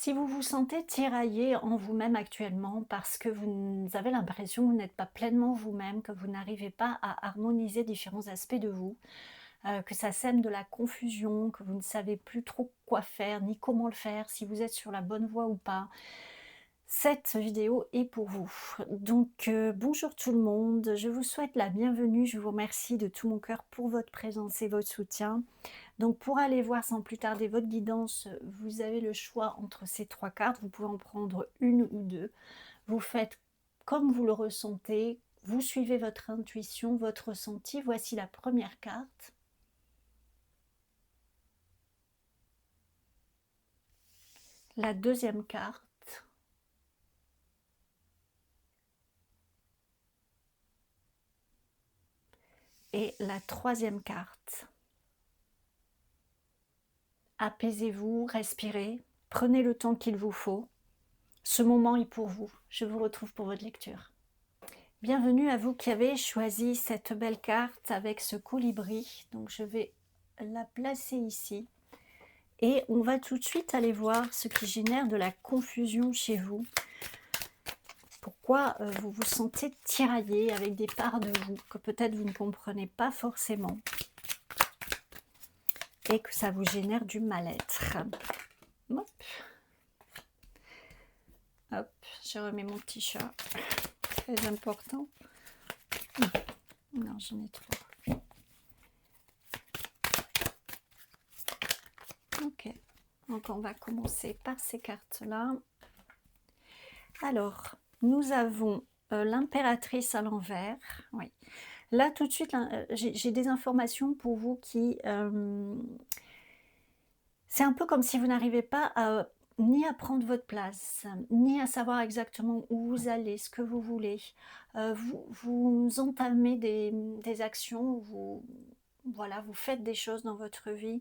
Si vous vous sentez tiraillé en vous-même actuellement parce que vous avez l'impression que vous n'êtes pas pleinement vous-même, que vous n'arrivez pas à harmoniser différents aspects de vous, que ça sème de la confusion, que vous ne savez plus trop quoi faire ni comment le faire, si vous êtes sur la bonne voie ou pas, cette vidéo est pour vous. Donc bonjour tout le monde, je vous souhaite la bienvenue, je vous remercie de tout mon cœur pour votre présence et votre soutien. Donc pour aller voir sans plus tarder votre guidance, vous avez le choix entre ces 3 cartes. Vous pouvez en prendre une ou 2. Vous faites comme vous le ressentez, vous suivez votre intuition, votre ressenti. Voici la première carte. La deuxième carte. Et la troisième carte. Apaisez-vous, respirez, prenez le temps qu'il vous faut. Ce moment est pour vous. Je vous retrouve pour votre lecture. Bienvenue à vous qui avez choisi cette belle carte avec ce colibri. Donc je vais la placer ici. Et on va tout de suite aller voir ce qui génère de la confusion chez vous. Pourquoi vous vous sentez tiraillé avec des parts de vous que peut-être vous ne comprenez pas forcément. Et que ça vous génère du mal-être. Hop. Hop, je remets mon petit chat. Très important. Non, j'en ai trop. Ok, donc on va commencer par ces cartes-là. Alors, nous avons l'impératrice à l'envers. Oui. Là, tout de suite, j'ai des informations pour vous qui... c'est un peu comme si vous n'arrivez pas ni à prendre votre place, ni à savoir exactement où vous allez, ce que vous voulez. Vous entamez des actions, voilà, vous faites des choses dans votre vie.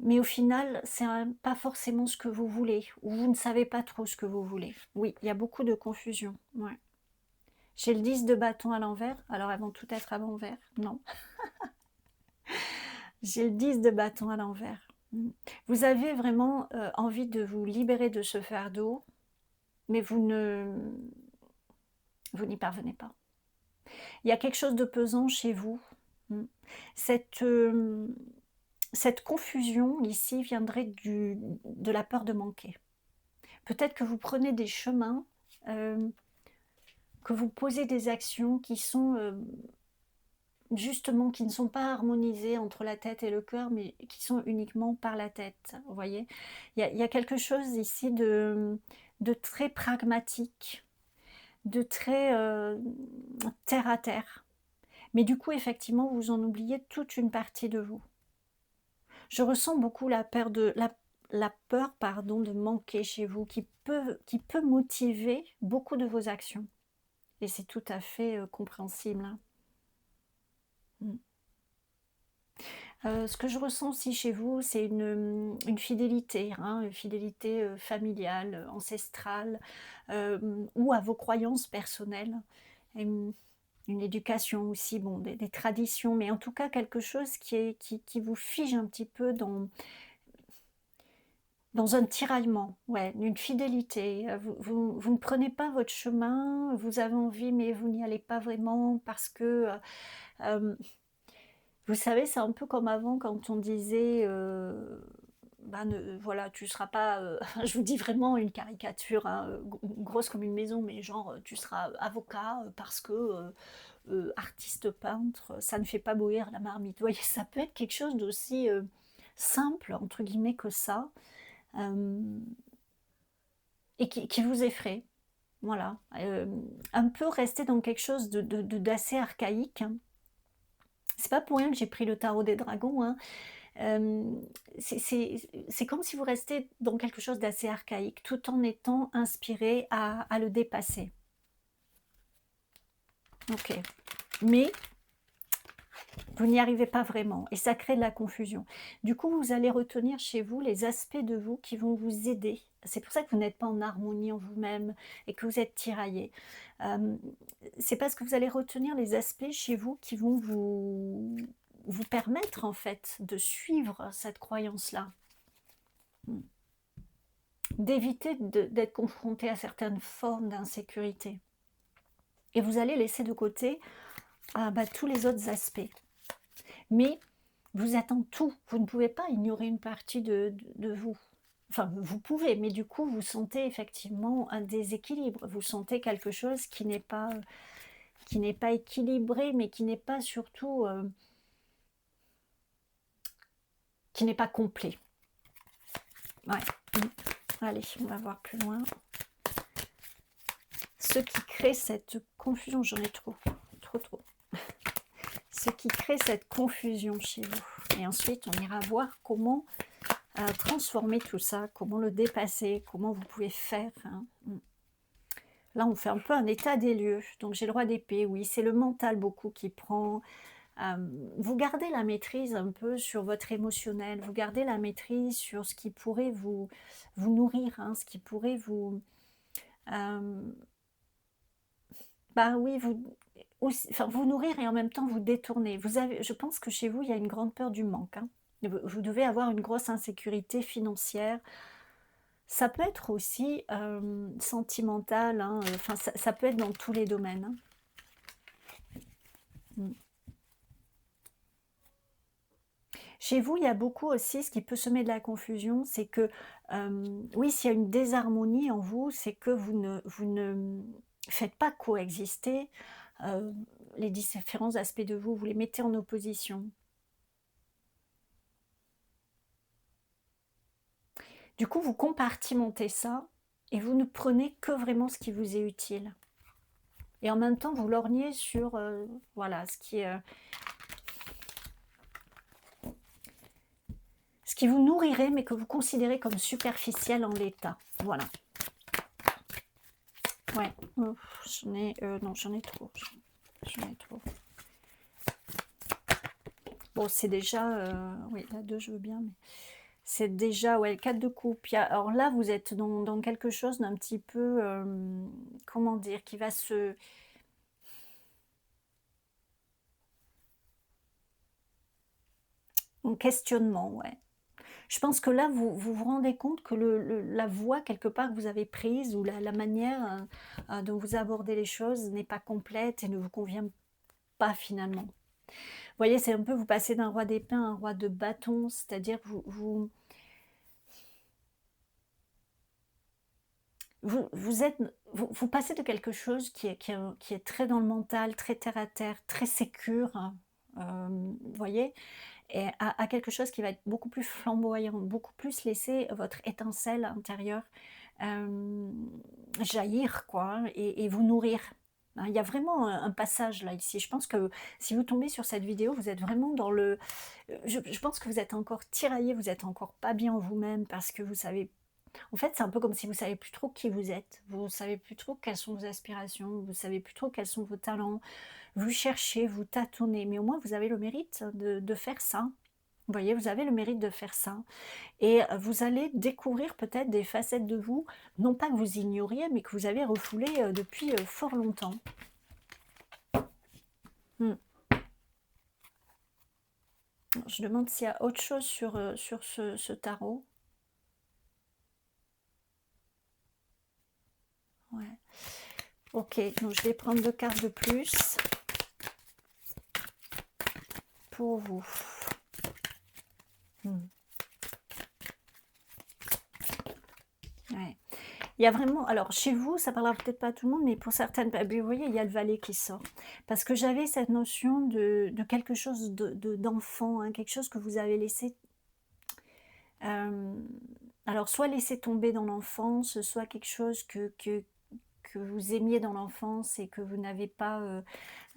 Mais au final, c'est pas forcément ce que vous voulez, ou vous ne savez pas trop ce que vous voulez. Oui, il y a beaucoup de confusion. Ouais. J'ai le 10 de bâton à l'envers, alors elles vont tout être à l'envers. Non. J'ai le 10 de bâton à l'envers. Vous avez vraiment envie de vous libérer de ce fardeau, mais vous n'y parvenez pas. Il y a quelque chose de pesant chez vous. Cette confusion ici viendrait de la peur de manquer. Peut-être que vous prenez des chemins, que vous posez des actions qui sont justement, qui ne sont pas harmonisées entre la tête et le cœur, mais qui sont uniquement par la tête. Vous voyez, il y a quelque chose ici de très pragmatique, de très terre à terre. Mais du coup, effectivement, vous en oubliez toute une partie de vous. Je ressens beaucoup la peur de manquer chez vous, qui peut motiver beaucoup de vos actions. Et c'est tout à fait compréhensible. Ce que je ressens aussi chez vous, c'est une fidélité, une fidélité familiale, ancestrale, ou à vos croyances personnelles. Et une éducation aussi, bon, des traditions, mais en tout cas quelque chose qui vous fige un petit peu dans un tiraillement, ouais, une fidélité. Vous ne prenez pas votre chemin, vous avez envie, mais vous n'y allez pas vraiment parce que, vous savez, c'est un peu comme avant quand on disait, voilà, tu seras pas, je vous dis vraiment une caricature, hein, grosse comme une maison, mais genre, tu seras avocat parce que artiste peintre, ça ne fait pas bouillir la marmite. Vous voyez, ça peut être quelque chose d'aussi simple, entre guillemets, que ça. Et qui vous effraie. Voilà. Un peu rester dans quelque chose d'assez archaïque. C'est pas pour rien que j'ai pris le tarot des dragons. Hein. C'est comme si vous restez dans quelque chose d'assez archaïque, tout en étant inspiré à le dépasser. Ok. Mais vous n'y arrivez pas vraiment et ça crée de la confusion. Du coup, vous allez retenir chez vous les aspects de vous qui vont vous aider. C'est pour ça que vous n'êtes pas en harmonie en vous-même et que vous êtes tiraillé. C'est parce que vous allez retenir les aspects chez vous qui vont vous permettre en fait de suivre cette croyance-là. d'éviter d'être confronté à certaines formes d'insécurité. Et vous allez laisser de côté tous les autres aspects. Mais vous êtes en tout, vous ne pouvez pas ignorer une partie de vous. Enfin, vous pouvez, mais du coup, vous sentez effectivement un déséquilibre. Vous sentez quelque chose qui n'est pas équilibré, mais qui n'est pas surtout, qui n'est pas complet. Ouais. Allez, on va voir plus loin. Ce qui crée cette confusion, j'en ai trop. Ce qui crée cette confusion chez vous. Et ensuite, on ira voir comment transformer tout ça, comment le dépasser, comment vous pouvez faire. Hein. Là, on fait un peu un état des lieux. Donc, j'ai le roi d'épée, oui, c'est le mental beaucoup qui prend. Vous gardez la maîtrise un peu sur votre émotionnel, vous gardez la maîtrise sur ce qui pourrait vous nourrir, hein, ce qui pourrait vous... oui, vous nourrir et en même temps vous détourner. Je pense que chez vous, il y a une grande peur du manque. Hein. Vous devez avoir une grosse insécurité financière. Ça peut être aussi sentimental, hein, ça peut être dans tous les domaines. Hein. Chez vous, il y a beaucoup aussi, ce qui peut semer de la confusion, c'est que, oui, s'il y a une désharmonie en vous, c'est que vous ne faites pas coexister les différents aspects de vous, vous les mettez en opposition. Du coup, vous compartimentez ça et vous ne prenez que vraiment ce qui vous est utile. Et en même temps, vous lorgnez sur voilà, ce qui vous nourrirait, mais que vous considérez comme superficiel en l'état. Voilà. Ouais, j'en ai trop. J'en ai trop. Bon, c'est déjà... oui, la 2, je veux bien, mais... C'est déjà, ouais, 4 de coupe. Alors là, vous êtes dans quelque chose d'un petit peu... comment dire, qui va se... Un questionnement, ouais. Je pense que là, vous rendez compte que la voie, quelque part, que vous avez prise, ou la manière dont vous abordez les choses n'est pas complète et ne vous convient pas finalement. Vous voyez, c'est un peu, vous passez d'un roi d'épée à un roi de bâton, c'est-à-dire que vous passez de quelque chose qui est très dans le mental, très terre à terre, très sécure, hein, vous voyez, et à quelque chose qui va être beaucoup plus flamboyant, beaucoup plus laisser votre étincelle intérieure jaillir, quoi, et vous nourrir. Hein, il y a vraiment un passage là, ici. Je pense que si vous tombez sur cette vidéo, vous êtes vraiment dans le... Je pense que vous êtes encore tiraillé, vous êtes encore pas bien en vous-même, parce que vous savez... En fait, c'est un peu comme si vous savez plus trop qui vous êtes, vous savez plus trop quelles sont vos aspirations, vous savez plus trop quels sont vos talents, vous cherchez, vous tâtonnez, mais au moins vous avez le mérite de faire ça. Vous voyez, vous avez le mérite de faire ça. Et vous allez découvrir peut-être des facettes de vous, non pas que vous ignoriez, mais que vous avez refoulées depuis fort longtemps. Je demande s'il y a autre chose sur ce tarot. Ouais. Ok, donc je vais prendre 2 cartes de plus pour vous. Ouais. Il y a vraiment, alors chez vous, ça parlera peut-être pas à tout le monde, mais pour certaines, vous voyez, il y a le valet qui sort. Parce que j'avais cette notion de quelque chose d'enfant, hein, quelque chose que vous avez laissé... alors, soit laisser tomber dans l'enfance, soit quelque chose que vous aimiez dans l'enfance et que vous n'avez pas...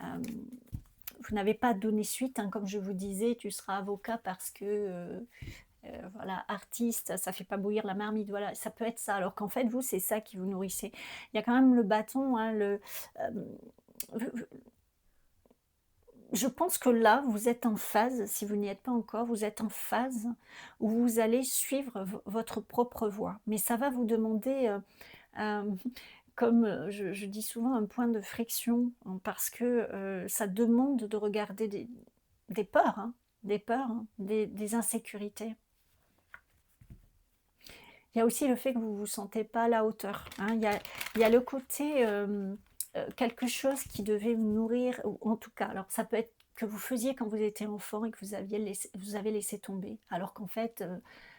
vous n'avez pas donné suite, hein, comme je vous disais, tu seras avocat parce que... voilà, artiste, ça fait pas bouillir la marmite, voilà, ça peut être ça, alors qu'en fait, vous, c'est ça qui vous nourrissez. Il y a quand même le bâton, hein, je pense que là, vous êtes en phase, si vous n'y êtes pas encore, vous êtes en phase où vous allez suivre votre propre voie, mais ça va vous demander, comme je dis souvent, un point de friction, hein, parce que ça demande de regarder des peurs, hein, des insécurités. Il y a aussi le fait que vous ne vous sentez pas à la hauteur, hein. Il y a le côté, quelque chose qui devait vous nourrir, ou en tout cas, alors ça peut être que vous faisiez quand vous étiez enfant et que vous avez laissé tomber, alors qu'en fait,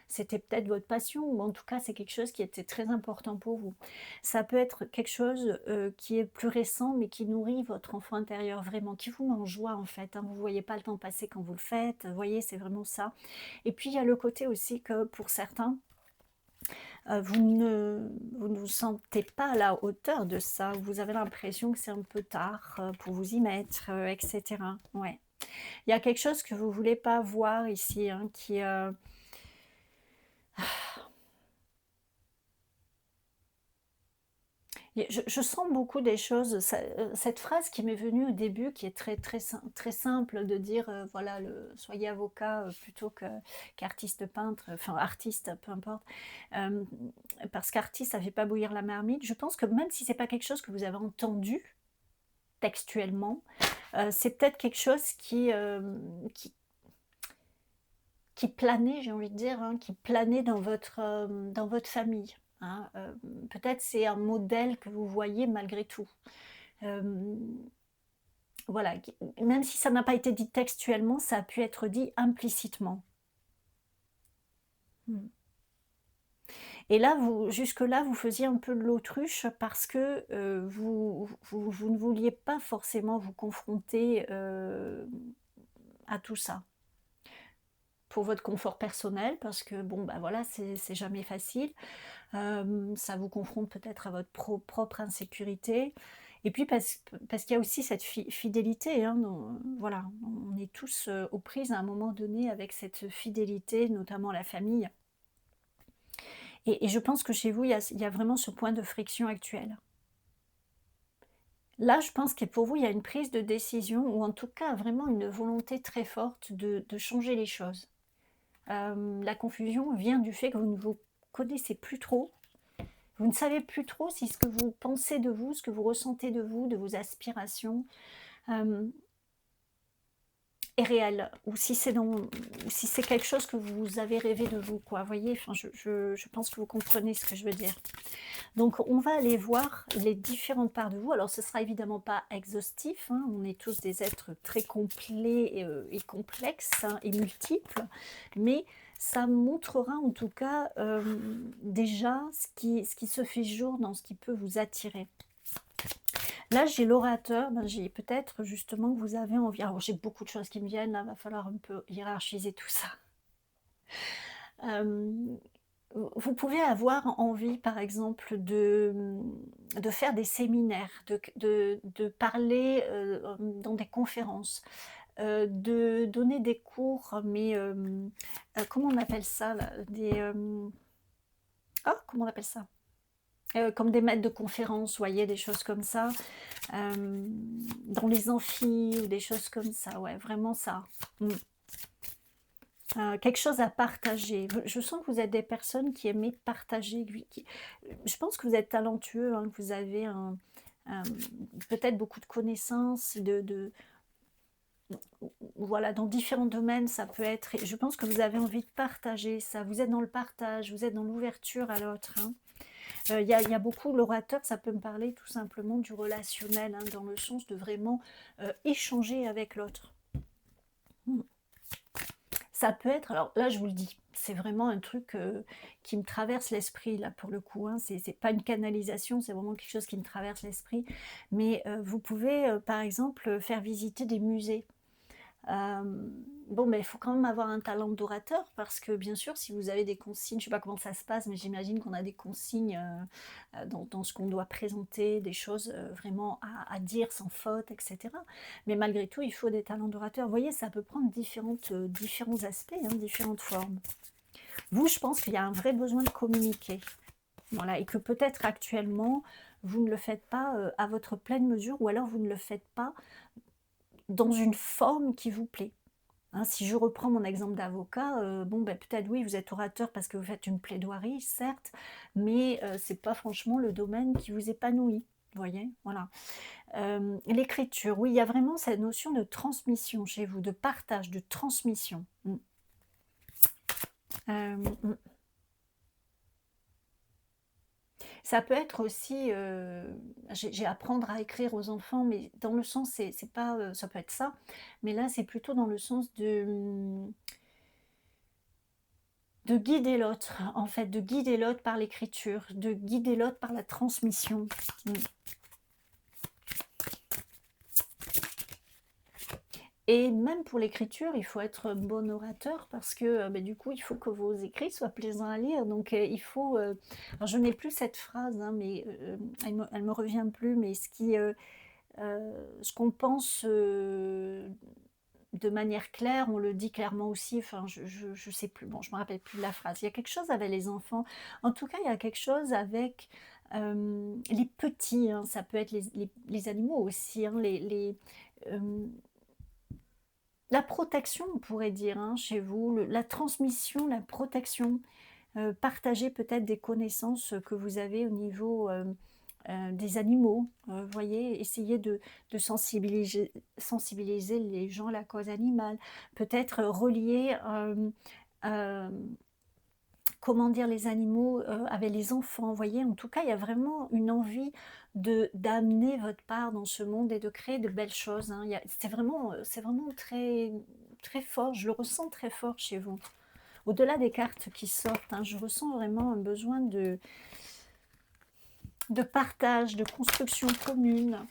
c'était peut-être votre passion, ou en tout cas, c'est quelque chose qui était très important pour vous. Ça peut être quelque chose, qui est plus récent, mais qui nourrit votre enfant intérieur vraiment, qui vous met en joie en fait, hein. Vous ne voyez pas le temps passer quand vous le faites, vous voyez? C'est vraiment ça. Et puis il y a le côté aussi que pour certains, vous ne vous sentez pas à la hauteur de ça. Vous avez l'impression que c'est un peu tard, pour vous y mettre, et cetera. Ouais. Il y a quelque chose que vous voulez pas voir ici, hein, qui, je sens beaucoup des choses, cette phrase qui m'est venue au début, qui est très simple de dire, voilà, soyez avocat, plutôt qu'artiste peintre, enfin artiste, peu importe. Euh, Parce qu'artiste, ça fait pas bouillir la marmite. Je pense que même si c'est pas quelque chose que vous avez entendu textuellement, c'est peut-être quelque chose qui, qui planait, j'ai envie de dire, hein, qui planait dans votre famille, hein. Peut-être c'est un modèle que vous voyez malgré tout. Euh, voilà, même si ça n'a pas été dit textuellement, ça a pu être dit implicitement. Mm. Et là, jusque-là, vous faisiez un peu de l'autruche parce que vous ne vouliez pas forcément vous confronter à tout ça. Pour votre confort personnel, parce que bon, bah voilà, c'est jamais facile. Ça vous confronte peut-être à votre propre insécurité. Et puis parce qu'il y a aussi cette fidélité, hein, voilà, on est tous aux prises à un moment donné avec cette fidélité, notamment la famille. Et je pense que chez vous, il y a vraiment ce point de friction actuel. Là, je pense que pour vous, il y a une prise de décision, ou en tout cas vraiment une volonté très forte de changer les choses. La confusion vient du fait que vous ne vous connaissez plus trop. Vous ne savez plus trop si ce que vous pensez de vous, ce que vous ressentez de vous, de vos aspirations, euh, est réel, ou si c'est quelque chose que vous avez rêvé de vous, quoi. Vous voyez, enfin, je pense que vous comprenez ce que je veux dire. Donc, on va aller voir les différentes parts de vous. Alors, ce sera évidemment pas exhaustif, hein. On est tous des êtres très complets et complexes, hein, et multiples, mais ça montrera en tout cas déjà ce qui se fait jour dans ce qui peut vous attirer. Là, j'ai l'orateur, ben, j'ai peut-être justement que vous avez envie. Alors, j'ai beaucoup de choses qui me viennent, là, va falloir un peu hiérarchiser tout ça. Euh, Vous pouvez avoir envie, par exemple, de faire des séminaires, de parler dans des conférences, de donner des cours, mais comment on appelle ça là, oh, comment on appelle ça? Comme des maîtres de conférences, vous voyez, des choses comme ça, dans les amphis ou des choses comme ça, ouais, vraiment ça. Mm. Quelque chose à partager. Je sens que vous êtes des personnes qui aiment partager. Je pense que vous êtes talentueux, hein, que vous avez un- peut-être beaucoup de connaissances, voilà, dans différents domaines, ça peut être. Je pense que vous avez envie de partager ça. Vous êtes dans le partage, vous êtes dans l'ouverture à l'autre, hein. Il y a beaucoup, l'orateur, ça peut me parler tout simplement du relationnel, hein, dans le sens de vraiment échanger avec l'autre. Mm. Ça peut être, alors là je vous le dis, c'est vraiment un truc qui me traverse l'esprit là pour le coup, hein. C'est pas une canalisation, c'est vraiment quelque chose qui me traverse l'esprit. Mais vous pouvez par exemple faire visiter des musées. Bon, mais il faut quand même avoir un talent d'orateur, parce que bien sûr, si vous avez des consignes, je ne sais pas comment ça se passe, mais j'imagine qu'on a des consignes dans ce qu'on doit présenter, des choses vraiment à dire sans faute, etc. Mais malgré tout, il faut des talents d'orateur. Vous voyez, ça peut prendre différents aspects, hein, différentes formes. Vous, je pense qu'il y a un vrai besoin de communiquer. Voilà, et que peut-être actuellement, vous ne le faites pas à votre pleine mesure, ou alors vous ne le faites pas dans une forme qui vous plaît. Hein, si je reprends mon exemple d'avocat, bon, ben, peut-être oui, vous êtes orateur parce que vous faites une plaidoirie, certes, mais c'est pas franchement le domaine qui vous épanouit. Vous voyez, voilà. L'écriture, oui, il y a vraiment cette notion de transmission chez vous, de partage, de transmission. Mm. Ça peut être aussi, j'ai apprendre à écrire aux enfants, mais dans le sens, c'est pas, ça peut être ça, mais là, c'est plutôt dans le sens de guider l'autre, en fait, de guider l'autre par l'écriture, de guider l'autre par la transmission. Mmh. Et même pour l'écriture, il faut être bon orateur parce que, beh, du coup, il faut que vos écrits soient plaisants à lire. Donc, il faut, alors je n'ai plus cette phrase, hein, mais, elle me revient plus, mais ce qu'on pense, de manière claire, on le dit clairement aussi, enfin je sais plus, bon, je me rappelle plus de la phrase. Il y a quelque chose avec les enfants, en tout cas, il y a quelque chose avec, les petits, hein, ça peut être les animaux aussi, hein, hem la protection, on pourrait dire, hein, chez vous, la transmission, la protection, partager peut-être des connaissances que vous avez au niveau des animaux. Voyez, essayer de sensibiliser les gens à la cause animale. Peut-être relier, euh, comment dire, les animaux avec les enfants. Vous voyez, en tout cas, il y a vraiment une envie d'amener votre part dans ce monde et de créer de belles choses, hein. C'est vraiment très, très fort. Je le ressens très fort chez vous. Au-delà des cartes qui sortent, hein, je ressens vraiment un besoin de partage, de construction commune.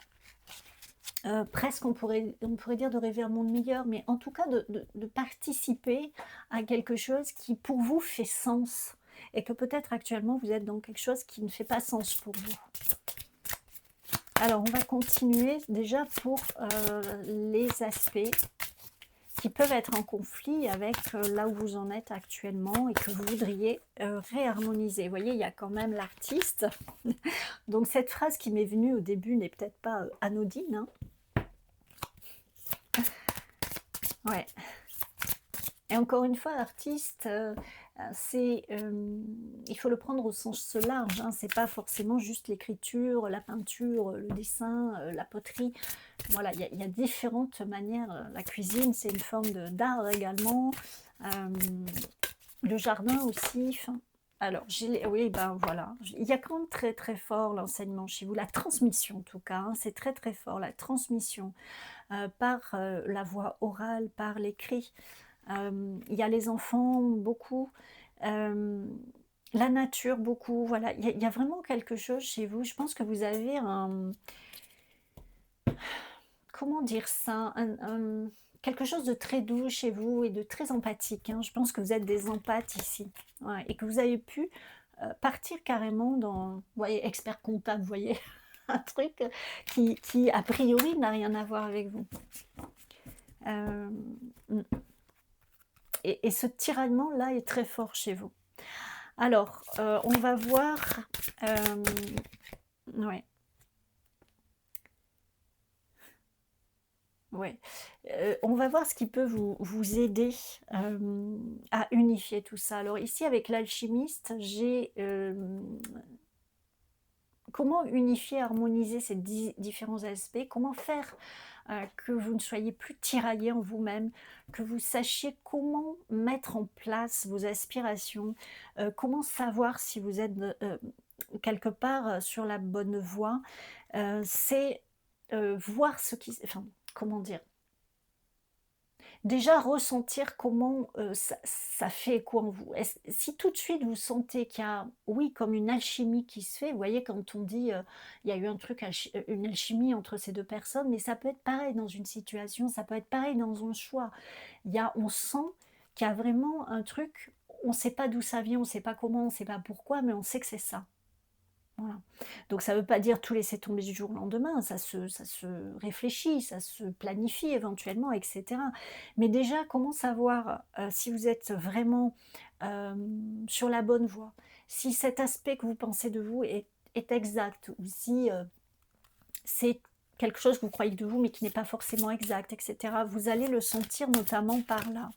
Presque on pourrait dire de rêver un monde meilleur, mais en tout cas de participer à quelque chose qui pour vous fait sens et que peut-être actuellement vous êtes dans quelque chose qui ne fait pas sens pour vous. Alors on va continuer déjà pour les aspects qui peuvent être en conflit avec là où vous en êtes actuellement et que vous voudriez réharmoniser. Vous voyez, il y a quand même l'artiste. Donc cette phrase qui m'est venue au début n'est peut-être pas anodine, hein. Ouais. Et encore une fois, l'artiste, il faut le prendre au sens large, hein. C'est pas forcément juste l'écriture, la peinture, le dessin, la poterie. Voilà, il y a différentes manières. La cuisine, c'est une forme d'art également. Hem, le jardin aussi, enfin, alors oui, ben, voilà. Il y a quand même très, très fort l'enseignement chez vous, la transmission en tout cas, hein, c'est très, très fort, la transmission, par, la voix orale, par l'écrit. Il y a les enfants beaucoup, hem, la nature beaucoup, voilà. Il y a vraiment quelque chose chez vous. Je pense que vous avez comment dire ça? Quelque chose de très doux chez vous et de très empathique, hein. Je pense que vous êtes des empathes ici, ouais, et que vous avez pu, partir carrément dans, vous voyez, expert comptable, vous voyez? Un truc, qui a priori n'a rien à voir avec vous. Hem, mmh. Et ce tiraillement-là est très fort chez vous. Alors, on va voir, hem, ouais, ouais, on va voir ce qui peut vous aider, à unifier tout ça. Alors ici, avec l'alchimiste, j'ai, comment unifier, harmoniser ces différents aspects? Comment faire que vous ne soyez plus tiraillé en vous-même, que vous sachiez comment mettre en place vos aspirations, comment savoir si vous êtes quelque part sur la bonne voie? C'est voir ce qui... Enfin, comment dire? Déjà ressentir comment, ça fait écho en vous. Si tout de suite vous sentez qu'il y a, oui, comme une alchimie qui se fait, vous voyez quand on dit, il y a eu un truc une alchimie entre ces 2 personnes, mais ça peut être pareil dans une situation, ça peut être pareil dans un choix. On sent qu'il y a vraiment un truc, on ne sait pas d'où ça vient, on ne sait pas comment, on ne sait pas pourquoi, mais on sait que c'est ça. Voilà. Donc ça ne veut pas dire tout laisser tomber du jour au lendemain, ça se réfléchit, ça se planifie éventuellement, et cetera. Mais déjà, comment savoir, si vous êtes vraiment, sur la bonne voie? Si cet aspect que vous pensez de vous est exact ou si, c'est quelque chose que vous croyez de vous, mais qui n'est pas forcément exact, et cetera. Vous allez le sentir notamment par là.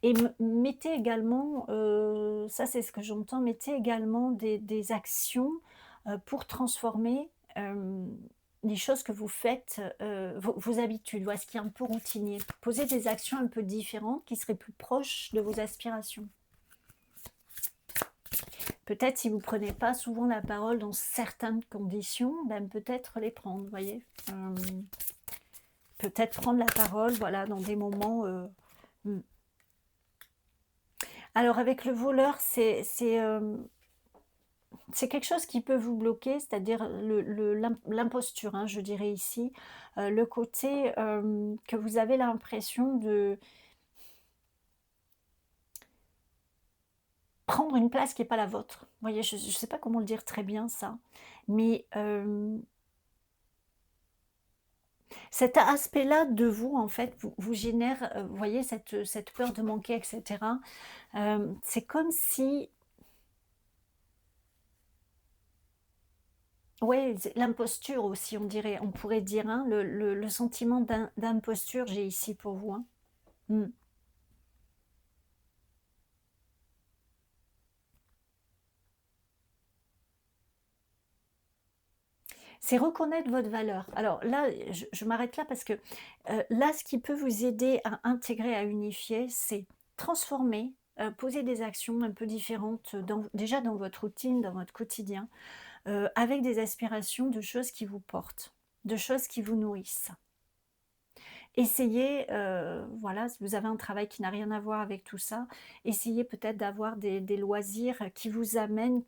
Et mettez également, ça c'est ce que j'entends, mettez également des actions, pour transformer, les choses que vous faites, vos habitudes, voilà, ce qui est un peu routinier. Posez des actions un peu différentes qui seraient plus proches de vos aspirations. Peut-être si vous prenez pas souvent la parole dans certaines conditions, ben, peut-être les prendre, vous voyez? Peut-être prendre la parole, voilà, dans des moments, mmh. Alors avec le voleur, c'est quelque chose qui peut vous bloquer, c'est-à-dire l'imposture, hein, je dirais ici. Le côté, que vous avez l'impression de prendre une place qui est pas la vôtre. Vous voyez? Je ne sais pas comment le dire très bien ça, mais cet aspect-là de vous, en fait, vous génère, vous voyez, cette peur de manquer et cetera. C'est comme si, ouais, c'est l'imposture aussi, on pourrait dire, hein, le sentiment d'imposture, j'ai ici pour vous, hein. Mmh. C'est reconnaître votre valeur. Alors là, je m'arrête là parce que, là, ce qui peut vous aider à intégrer, à unifier, c'est transformer, poser des actions un peu différentes, déjà dans votre routine, dans votre quotidien, avec des aspirations de choses qui vous portent, de choses qui vous nourrissent. Essayez, voilà, si vous avez un travail qui n'a rien à voir avec tout ça, essayez peut-être d'avoir des loisirs qui vous amènent,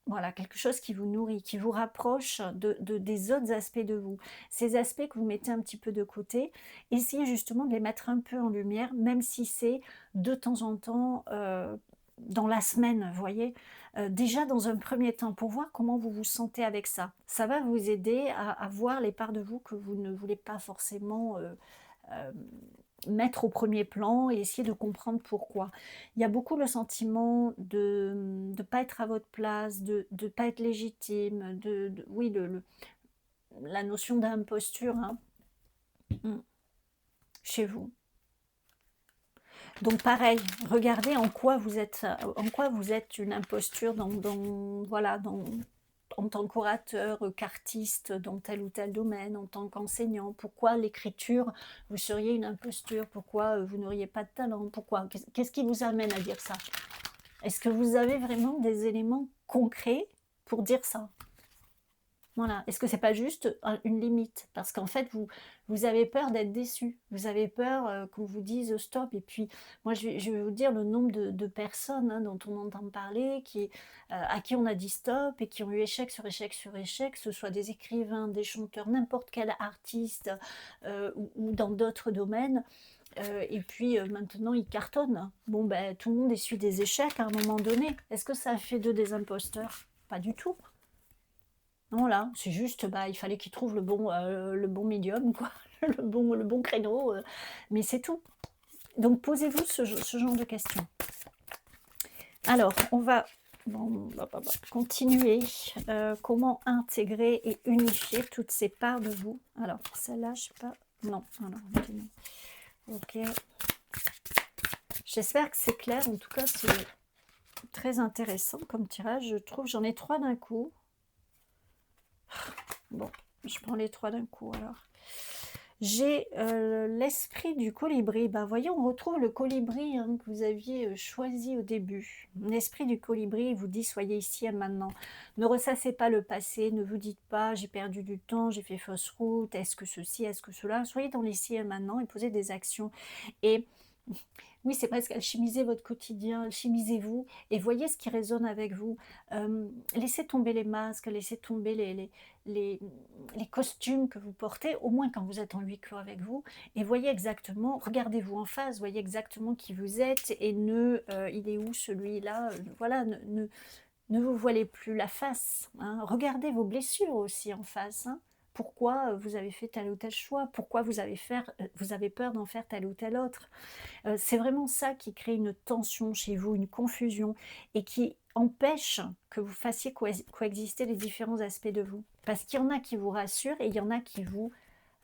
voilà, quelque chose qui vous nourrit, qui vous rapproche des autres aspects de vous. Ces aspects que vous mettez un petit peu de côté, essayez justement de les mettre un peu en lumière, même si c'est de temps en temps, dans la semaine, vous voyez? Déjà dans un premier temps, pour voir comment vous vous sentez avec ça. Ça va vous aider à voir les parts de vous que vous ne voulez pas forcément, hem, mettre au premier plan et essayer de comprendre pourquoi. Il y a beaucoup le sentiment de ne pas être à votre place, de ne pas être légitime, oui, la notion d'imposture, hein, mmh, chez vous. Donc pareil, regardez en quoi vous êtes une imposture voilà, en tant qu'orateur, qu'artiste dans tel ou tel domaine, en tant qu'enseignant. Pourquoi l'écriture, vous seriez une imposture? Pourquoi, vous n'auriez pas de talent? Pourquoi? Qu'est-ce qui vous amène à dire ça? Est-ce que vous avez vraiment des éléments concrets pour dire ça? Voilà. Est-ce que c'est pas juste une limite? Parce qu'en fait, vous avez peur d'être déçu. Vous avez peur, qu'on vous dise: «Stop» et puis moi, je vais vous dire le nombre de personnes, hein, dont on entend parler, à qui on a dit stop et qui ont eu échec sur échec sur échec, que ce soit des écrivains, des chanteurs, n'importe quel artiste, ou dans d'autres domaines, et puis, maintenant ils cartonnent. Bon, ben, tout le monde essuie des échecs à un moment donné. Est-ce que ça a fait d'eux des imposteurs? Pas du tout. Voilà, c'est juste, bah, il fallait qu'ils trouvent le bon médium quoi, le bon créneau, mais c'est tout. Donc posez-vous ce genre de questions. Alors, on va bon, continuer, comment intégrer et unifier toutes ces parts de vous? Alors celle-là, je sais pas, non, alors attendez. OK. J'espère que c'est clair, en tout cas c'est très intéressant comme tirage, je trouve. J'en ai 3 d'un coup. Bon, je prends les 3 d'un coup alors. J'ai, l'esprit du colibri. Ben, voyez, on retrouve le colibri, hein, que vous aviez, choisi au début. L'esprit du colibri vous dit: «Soyez ici et maintenant». Ne ressassez pas le passé, ne vous dites pas: «J'ai perdu du temps, j'ai fait fausse route, est-ce que ceci, est-ce que cela?» Soyez dans l'ici et maintenant et posez des actions et oui, c'est presque alchimisez votre quotidien, alchimisez-vous et voyez ce qui résonne avec vous. Laissez tomber les masques, laissez tomber les, les costumes que vous portez, au moins quand vous êtes en huis clos avec vous, et voyez exactement, regardez-vous en face, voyez exactement qui vous êtes et il est où celui-là, voilà, ne vous voilez plus la face, hein. Regardez vos blessures aussi en face, hein. Pourquoi vous avez fait tel ou tel choix? Pourquoi vous avez peur d'en faire tel ou tel autre? C'est vraiment ça qui crée une tension chez vous, une confusion et qui empêche que vous fassiez coexister les différents aspects de vous. Parce qu'il y en a qui vous rassurent et il y en a qui vous,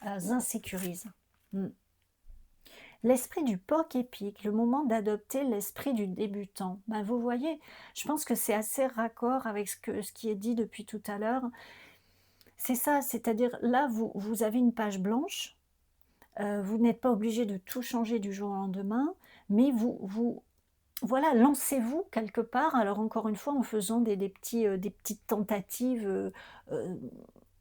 insécurisent. Mmh. L'esprit du porc épic, le moment d'adopter l'esprit du débutant. Ben, vous voyez, je pense que c'est assez raccord avec ce qui est dit depuis tout à l'heure. C'est ça, c'est-à-dire là, vous avez une page blanche. Vous n'êtes pas obligé de tout changer du jour au lendemain, mais voilà, lancez-vous quelque part. Alors encore une fois, en faisant des petites tentatives,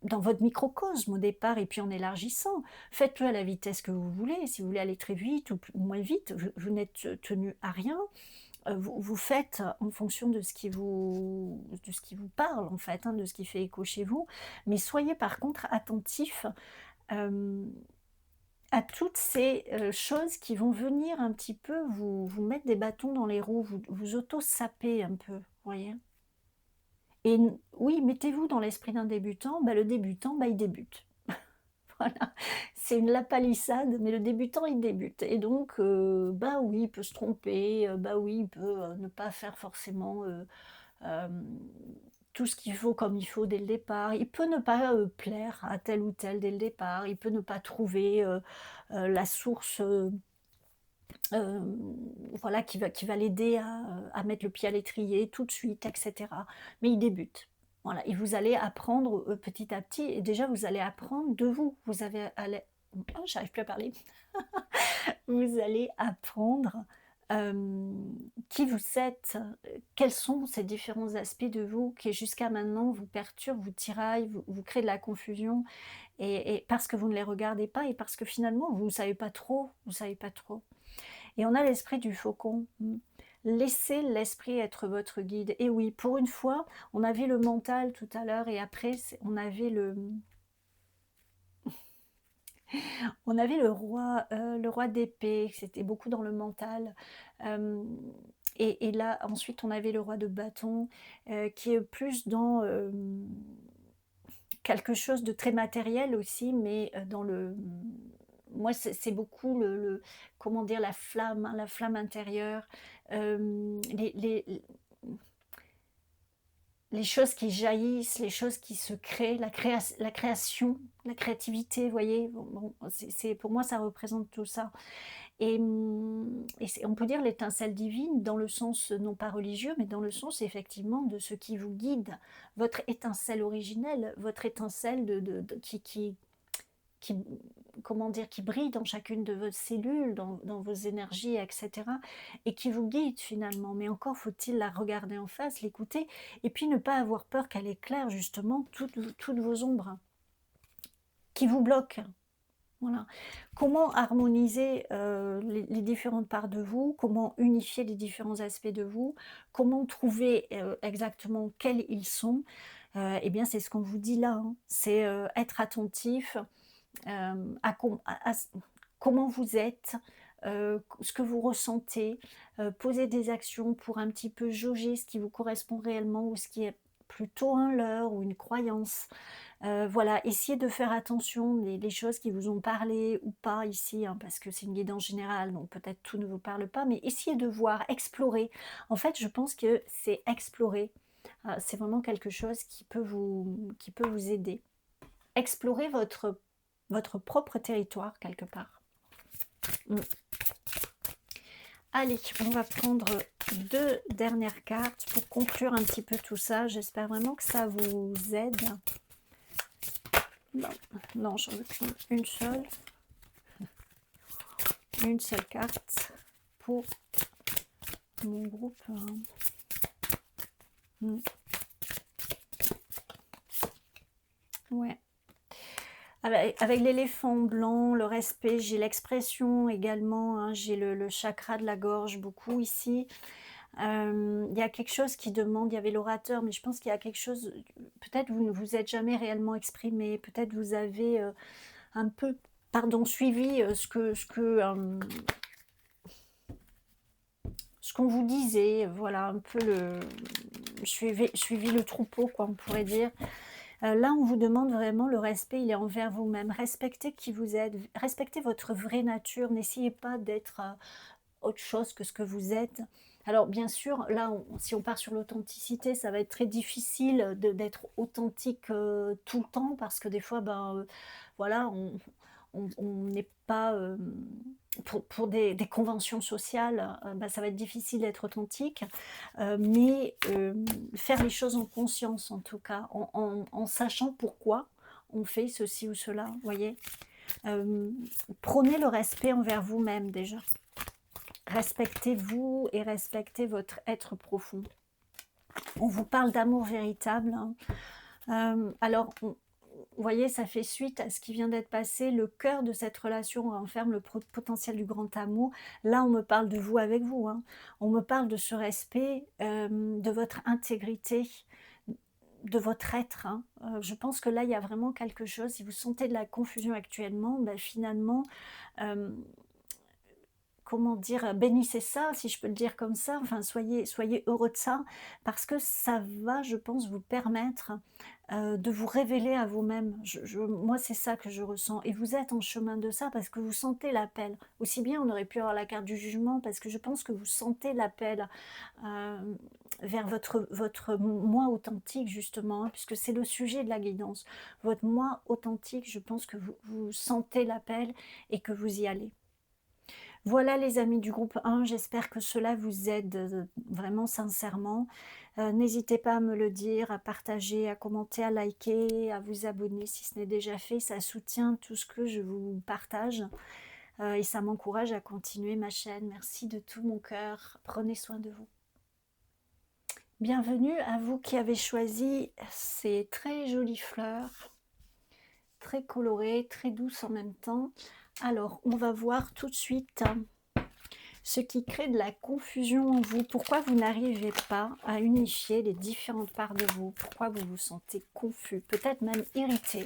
dans votre microcosme au départ et puis en élargissant. Faites-le à la vitesse que vous voulez. Si vous voulez aller très vite ou moins vite, vous n'êtes tenu à rien. Vous faites en fonction de ce qui vous parle en fait, hein, de ce qui fait écho chez vous. Mais soyez par contre attentifs, hem, à toutes ces, choses qui vont venir un petit peu vous mettre des bâtons dans les roues, vous auto-saper un peu, vous voyez? Et oui, mettez-vous dans l'esprit d'un débutant, bah, le débutant, bah, il débute. Voilà, c'est une lapalissade, mais le débutant, il débute et donc bah, oui, il peut se tromper, bah, oui, il peut, ne pas faire forcément, hem, tout ce qu'il faut comme il faut dès le départ. Il peut ne pas, plaire à tel ou tel dès le départ. Il peut ne pas trouver, la source, voilà, qui va l'aider à mettre le pied à l'étrier tout de suite et cetera. Mais il débute. Voilà et vous allez apprendre, petit à petit et déjà vous allez apprendre de vous. Vous avez allez oh, j'arrive plus à parler. Vous allez apprendre, qui vous êtes, quels sont ces différents aspects de vous qui jusqu'à maintenant vous perturbent, vous tiraillent, vous créent de la confusion et parce que vous ne les regardez pas et parce que finalement vous ne savez pas trop, vous savez pas trop. Et on a l'esprit du faucon. Laissez l'esprit être votre guide. Et oui, pour une fois, on avait le mental tout à l'heure et après, on avait le roi d'épée, c'était beaucoup dans le mental. Euh, et là, ensuite, on avait le roi de bâton, qui est plus dans quelque chose de très matériel aussi, mais dans le... Moi, c'est beaucoup comment dire, la flamme, hein, la flamme intérieure, les choses qui jaillissent, les choses qui se créent, la création, la créativité, vous voyez. Bon, pour moi, ça représente tout ça. On peut dire l'étincelle divine dans le sens non pas religieux, mais dans le sens effectivement de ce qui vous guide, votre étincelle originelle, votre étincelle qui, comment dire, qui brille dans chacune de vos cellules, dans vos énergies, etc. Et qui vous guide finalement. Mais encore faut-il la regarder en face, l'écouter, et puis ne pas avoir peur qu'elle éclaire justement toutes vos ombres qui vous bloquent. Voilà. Comment harmoniser les différentes parts de vous, comment unifier les différents aspects de vous, comment trouver exactement quels ils sont, eh bien c'est ce qu'on vous dit là, hein. C'est être attentif à comment vous êtes, ce que vous ressentez, poser des actions pour un petit peu jauger ce qui vous correspond réellement ou ce qui est plutôt un leurre ou une croyance. Voilà, essayez de faire attention les choses qui vous ont parlé ou pas ici, hein, parce que c'est une guidance générale, donc peut-être tout ne vous parle pas, mais essayez de voir, explorer. En fait, je pense que c'est explorer. C'est vraiment quelque chose qui peut vous aider. Explorer votre propre territoire quelque part. Mm. Allez, on va prendre 2 dernières cartes pour conclure un petit peu tout ça. J'espère vraiment que ça vous aide. Non, non, j'en veux qu'une seule. Une seule carte pour mon groupe. Ouais. Avec l'éléphant blanc, le respect, j'ai l'expression également, hein, j'ai le chakra de la gorge beaucoup ici. Il y a quelque chose qui demande, il y avait l'orateur, mais je pense qu'il y a quelque chose, peut-être vous ne vous êtes jamais réellement exprimé, peut-être vous avez un peu, pardon, suivi ce qu'on vous disait, voilà, un peu suivi le troupeau, quoi, on pourrait dire. Là, on vous demande vraiment le respect, il est envers vous-même. Respectez qui vous êtes, respectez votre vraie nature, n'essayez pas d'être autre chose que ce que vous êtes. Alors bien sûr, là, si on part sur l'authenticité, ça va être très difficile d'être authentique tout le temps, parce que des fois, ben, voilà, on n'est pas... pour des conventions sociales, ben, ça va être difficile d'être authentique, mais faire les choses en conscience en tout cas, en sachant pourquoi on fait ceci ou cela, vous voyez. Prenez le respect envers vous-même déjà. Respectez-vous et respectez votre être profond. On vous parle d'amour véritable, hein. Alors, vous voyez, ça fait suite à ce qui vient d'être passé. Le cœur de cette relation renferme le potentiel du grand amour. Là, on me parle de vous avec vous, hein. On me parle de ce respect, de votre intégrité, de votre être, hein. Je pense que là, il y a vraiment quelque chose. Si vous sentez de la confusion actuellement, ben, finalement, euh, comment dire? Bénissez ça, si je peux le dire comme ça, enfin soyez heureux de ça, parce que ça va, je pense, vous permettre, de vous révéler à vous-même. Moi, c'est ça que je ressens et vous êtes en chemin de ça parce que vous sentez l'appel. Aussi bien, on aurait pu avoir la carte du jugement parce que je pense que vous sentez l'appel, vers votre moi authentique justement, hein, puisque c'est le sujet de la guidance. Votre moi authentique, je pense que vous sentez l'appel et que vous y allez. Voilà les amis du groupe 1, j'espère que cela vous aide vraiment sincèrement. N'hésitez pas à me le dire, à partager, à commenter, à liker, à vous abonner si ce n'est déjà fait. Ça soutient tout ce que je vous partage et ça m'encourage à continuer ma chaîne. Merci de tout mon cœur. Prenez soin de vous. Bienvenue à vous qui avez choisi ces très jolies fleurs, très colorées, très douces en même temps. Alors, on va voir tout de suite ce qui crée de la confusion en vous. Pourquoi vous n'arrivez pas à unifier les différentes parts de vous? Pourquoi vous vous sentez confus, peut-être même irrité,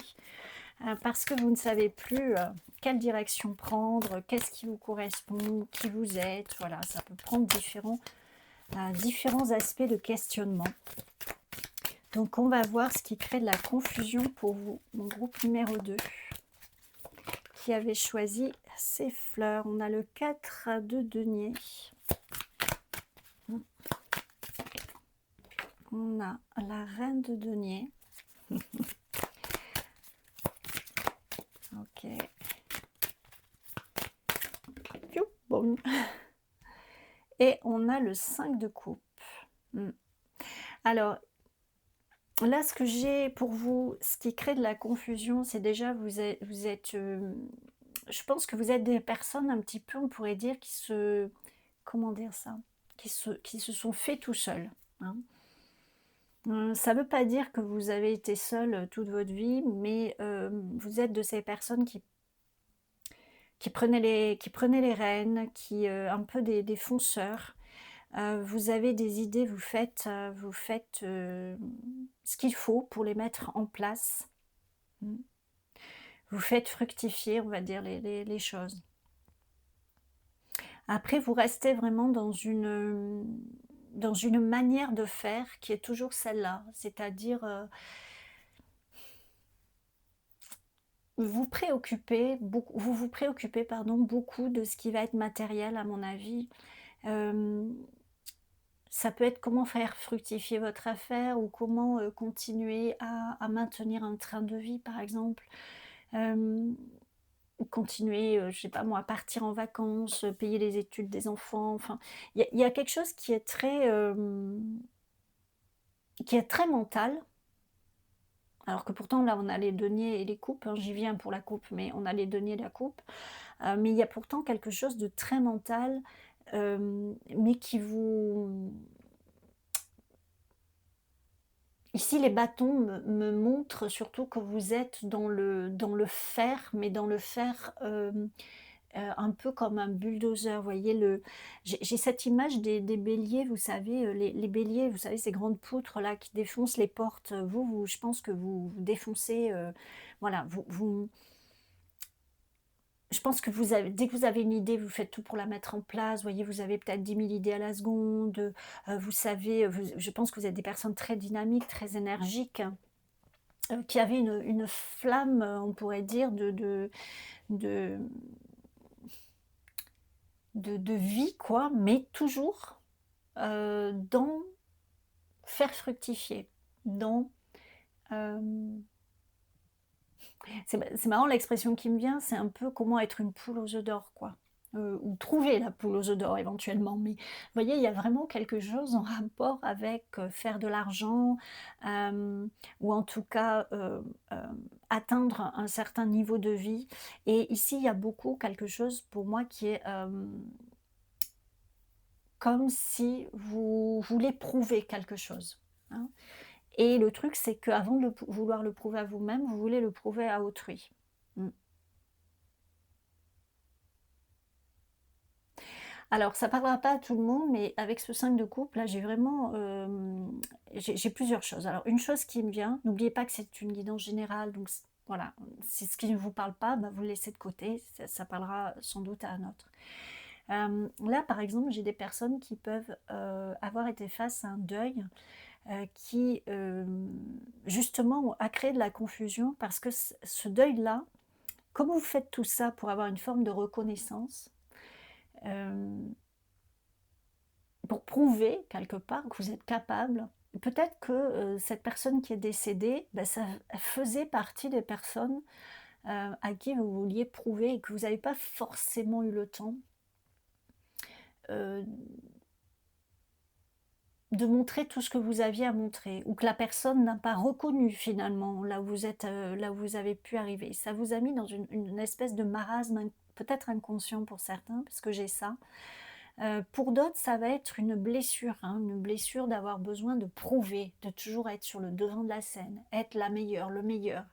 parce que vous ne savez plus quelle direction prendre, qu'est-ce qui vous correspond, qui vous êtes. Voilà, ça peut prendre différents aspects de questionnement. Donc on va voir ce qui crée de la confusion pour vous, mon groupe numéro 2. Qui avait choisi ces fleurs. On a le 4 de denier. On a la reine de denier. Ok. Bon. Et on a le 5 de coupe. Alors, là, ce que j'ai pour vous, ce qui crée de la confusion, c'est déjà, vous êtes je pense que vous êtes des personnes un petit peu, on pourrait dire, comment dire ça, qui se sont fait tout seuls, hein. Ça ne veut pas dire que vous avez été seul toute votre vie, mais vous êtes de ces personnes qui prenaient les rênes, un peu des fonceurs. Vous avez des idées, vous faites ce qu'il faut pour les mettre en place. Vous faites fructifier, on va dire, les choses. Après, vous restez vraiment dans une manière de faire qui est toujours celle-là, c'est-à-dire vous vous préoccupez beaucoup de ce qui va être matériel, à mon avis. Ça peut être comment faire fructifier votre affaire ou comment continuer à maintenir un train de vie, par exemple. Continuer, je sais pas moi, à partir en vacances, payer les études des enfants. Enfin, il y a quelque chose qui est très mental. Alors que pourtant, là, on a les deniers et les coupes, hein. J'y viens pour la coupe, mais on a les deniers et la coupe. Mais il y a pourtant quelque chose de très mental, mais qui vous... Ici, les bâtons me montrent surtout que vous êtes dans le faire, mais dans le faire un peu comme un bulldozer. Vous voyez, j'ai cette image des béliers, vous savez, les béliers, vous savez, ces grandes poutres là qui défoncent les portes. Je pense que vous défoncez, voilà, je pense que dès que vous avez une idée, vous faites tout pour la mettre en place. Vous voyez, vous avez peut-être 10 000 idées à la seconde. Vous savez, je pense que vous êtes des personnes très dynamiques, très énergiques, qui avaient une flamme, on pourrait dire, de, de vie, quoi, mais toujours dans faire fructifier, dans... c'est marrant, l'expression qui me vient, c'est un peu comment être une poule aux œufs d'or, quoi. Ou trouver la poule aux œufs d'or éventuellement. Mais vous voyez, il y a vraiment quelque chose en rapport avec faire de l'argent, ou en tout cas atteindre un certain niveau de vie. Et ici, il y a beaucoup quelque chose pour moi qui est comme si vous voulez prouver quelque chose, hein. Et le truc, c'est qu'avant de vouloir le prouver à vous-même, vous voulez le prouver à autrui. Mmh. Alors ça parlera pas à tout le monde, mais avec ce 5 de coupe, là, j'ai vraiment, j'ai plusieurs choses. Alors une chose qui me vient, n'oubliez pas que c'est une guidance générale, donc voilà, si ce qui ne vous parle pas, bah, vous le laissez de côté, ça parlera sans doute à un autre. Là, par exemple, j'ai des personnes qui peuvent, avoir été face à un deuil, qui, justement a créé de la confusion parce que ce deuil-là, comme vous faites tout ça pour avoir une forme de reconnaissance, hem pour prouver quelque part que vous êtes capable. Peut-être que, cette personne qui est décédée, bah, ça faisait partie des personnes, à qui vous vouliez prouver et que vous n'avez pas forcément eu le temps, heu, de montrer tout ce que vous aviez à montrer ou que la personne n'a pas reconnu finalement là où vous êtes, là où vous avez pu arriver. Ça vous a mis dans une espèce de marasme peut-être inconscient pour certains, parce que j'ai ça. Pour d'autres, ça va être une blessure, hein, une blessure d'avoir besoin de prouver, de toujours être sur le devant de la scène, être la meilleure, le meilleur.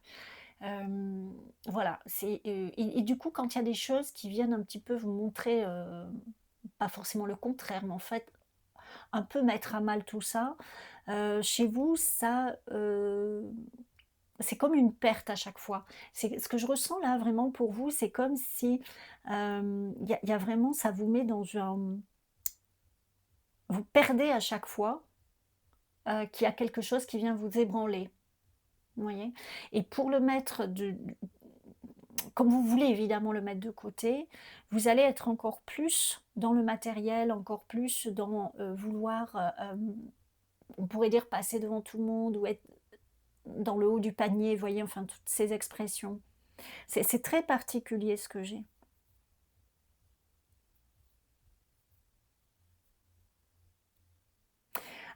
Voilà, et du coup, quand il y a des choses qui viennent un petit peu vous montrer, pas forcément le contraire, mais en fait, un peu mettre à mal tout ça, chez vous, ça, c'est comme une perte à chaque fois. C'est ce que je ressens là vraiment pour vous, c'est comme si, il y a vraiment ça vous met dans un vous perdez à chaque fois, qu'il y a quelque chose qui vient vous ébranler, vous voyez? Et pour le mettre comme vous voulez évidemment le mettre de côté, vous allez être encore plus dans le matériel, encore plus dans, vouloir, on pourrait dire passer devant tout le monde ou être dans le haut du panier, vous voyez? Enfin toutes ces expressions. C'est très particulier ce que j'ai.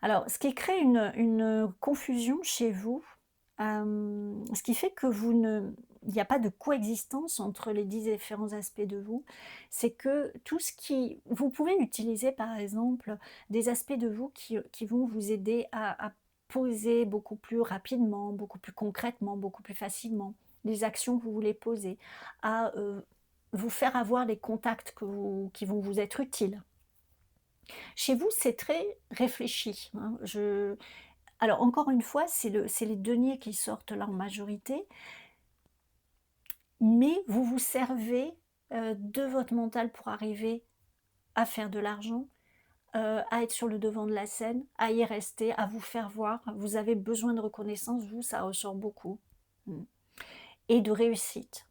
Alors, ce qui crée une confusion chez vous, ce qui fait que vous ne il n'y a pas de coexistence entre les 10 différents aspects de vous, c'est que tout ce qui vous pouvez utiliser, par exemple, des aspects de vous qui vont vous aider à poser beaucoup plus rapidement, beaucoup plus concrètement, beaucoup plus facilement les actions que vous voulez poser, à, vous faire avoir les contacts qui vont vous être utiles. Chez vous, c'est très réfléchi, hein. Alors encore une fois, c'est les deniers qui sortent là en majorité, mais vous vous servez, de votre mental pour arriver à faire de l'argent, à être sur le devant de la scène, à y rester, à vous faire voir. Vous avez besoin de reconnaissance, vous, ça ressort beaucoup. Mmh. Et de réussite.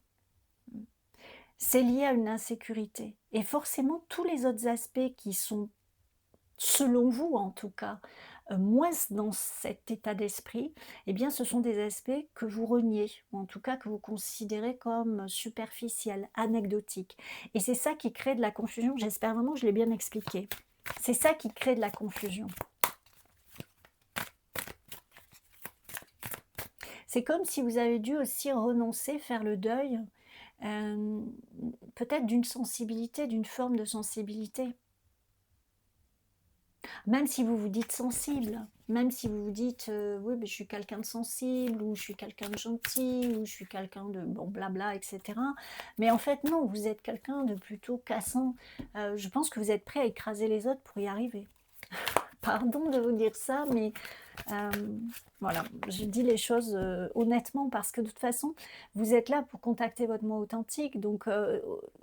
Mmh. C'est lié à une insécurité et forcément tous les autres aspects qui sont, selon vous en tout cas, moins dans cet état d'esprit, eh bien ce sont des aspects que vous reniez ou en tout cas que vous considérez comme superficiels, anecdotiques et c'est ça qui crée de la confusion. J'espère vraiment que je l'ai bien expliqué. C'est ça qui crée de la confusion. C'est comme si vous avez dû aussi renoncer, faire le deuil, hem, peut-être d'une sensibilité, d'une forme de sensibilité. Même si vous vous dites sensible, même si vous vous dites, «Oui, beh, je suis quelqu'un de sensible» ou «Je suis quelqu'un de gentil» ou «Je suis quelqu'un de» bon blabla et cetera. Mais en fait non, vous êtes quelqu'un de plutôt cassant. Je pense que vous êtes prêt à écraser les autres pour y arriver. Pardon de vous dire ça, mais voilà, je dis les choses, honnêtement parce que de toute façon, vous êtes là pour contacter votre moi authentique donc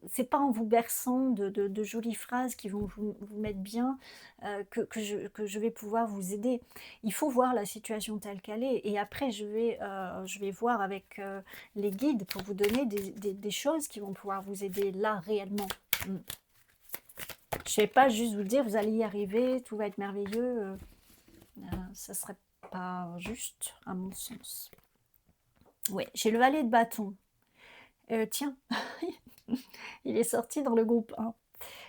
c'est pas en vous berçant de jolies phrases qui vont vous mettre bien, que je vais pouvoir vous aider. Il faut voir la situation telle qu'elle est et après je vais voir avec, les guides pour vous donner des choses qui vont pouvoir vous aider là réellement. Mmh. Je vais pas juste vous dire: «Vous allez y arriver, tout va être merveilleux», ça serait pas juste à mon sens. Ouais, j'ai le valet de bâton. Tiens, il est sorti dans le groupe 1.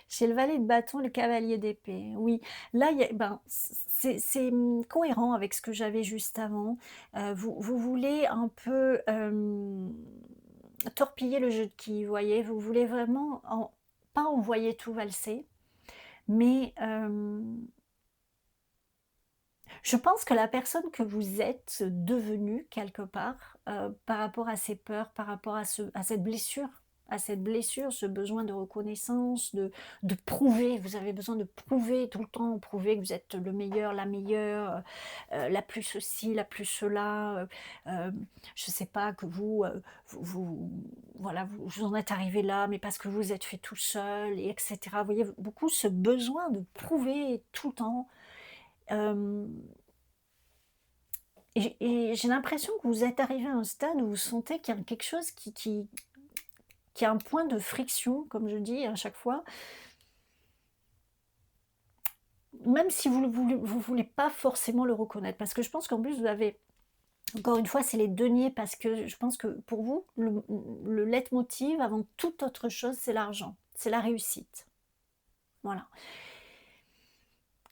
J'ai le valet de bâton, le cavalier d'épée. Oui, là, il y a ben, c'est, cohérent avec ce que j'avais juste avant. Vous voulez un peu, torpiller le jeu de qui, vous voyez? Vous voulez vraiment pas envoyer tout valser, Mais je pense que la personne que vous êtes devenue quelque part, par rapport à ces peurs, par rapport à cette blessure, ce besoin de reconnaissance, de prouver, vous avez besoin de prouver tout le temps, prouver que vous êtes le meilleur, la meilleure, la plus ceci, la plus cela, je sais pas, que vous voilà, vous en êtes arrivé là, mais parce que vous vous êtes fait tout seul et etc. Vous voyez, beaucoup ce besoin de prouver tout le temps, hem et j'ai l'impression que vous êtes arrivé à un stade où vous sentez qu'il y a quelque chose qui a un point de friction, comme je dis à chaque fois, même si vous voulez pas forcément le reconnaître. Parce que je pense qu'en plus vous avez encore une fois, c'est les deniers parce que je pense que pour vous, le leitmotiv avant toute autre chose, c'est l'argent, c'est la réussite. Voilà.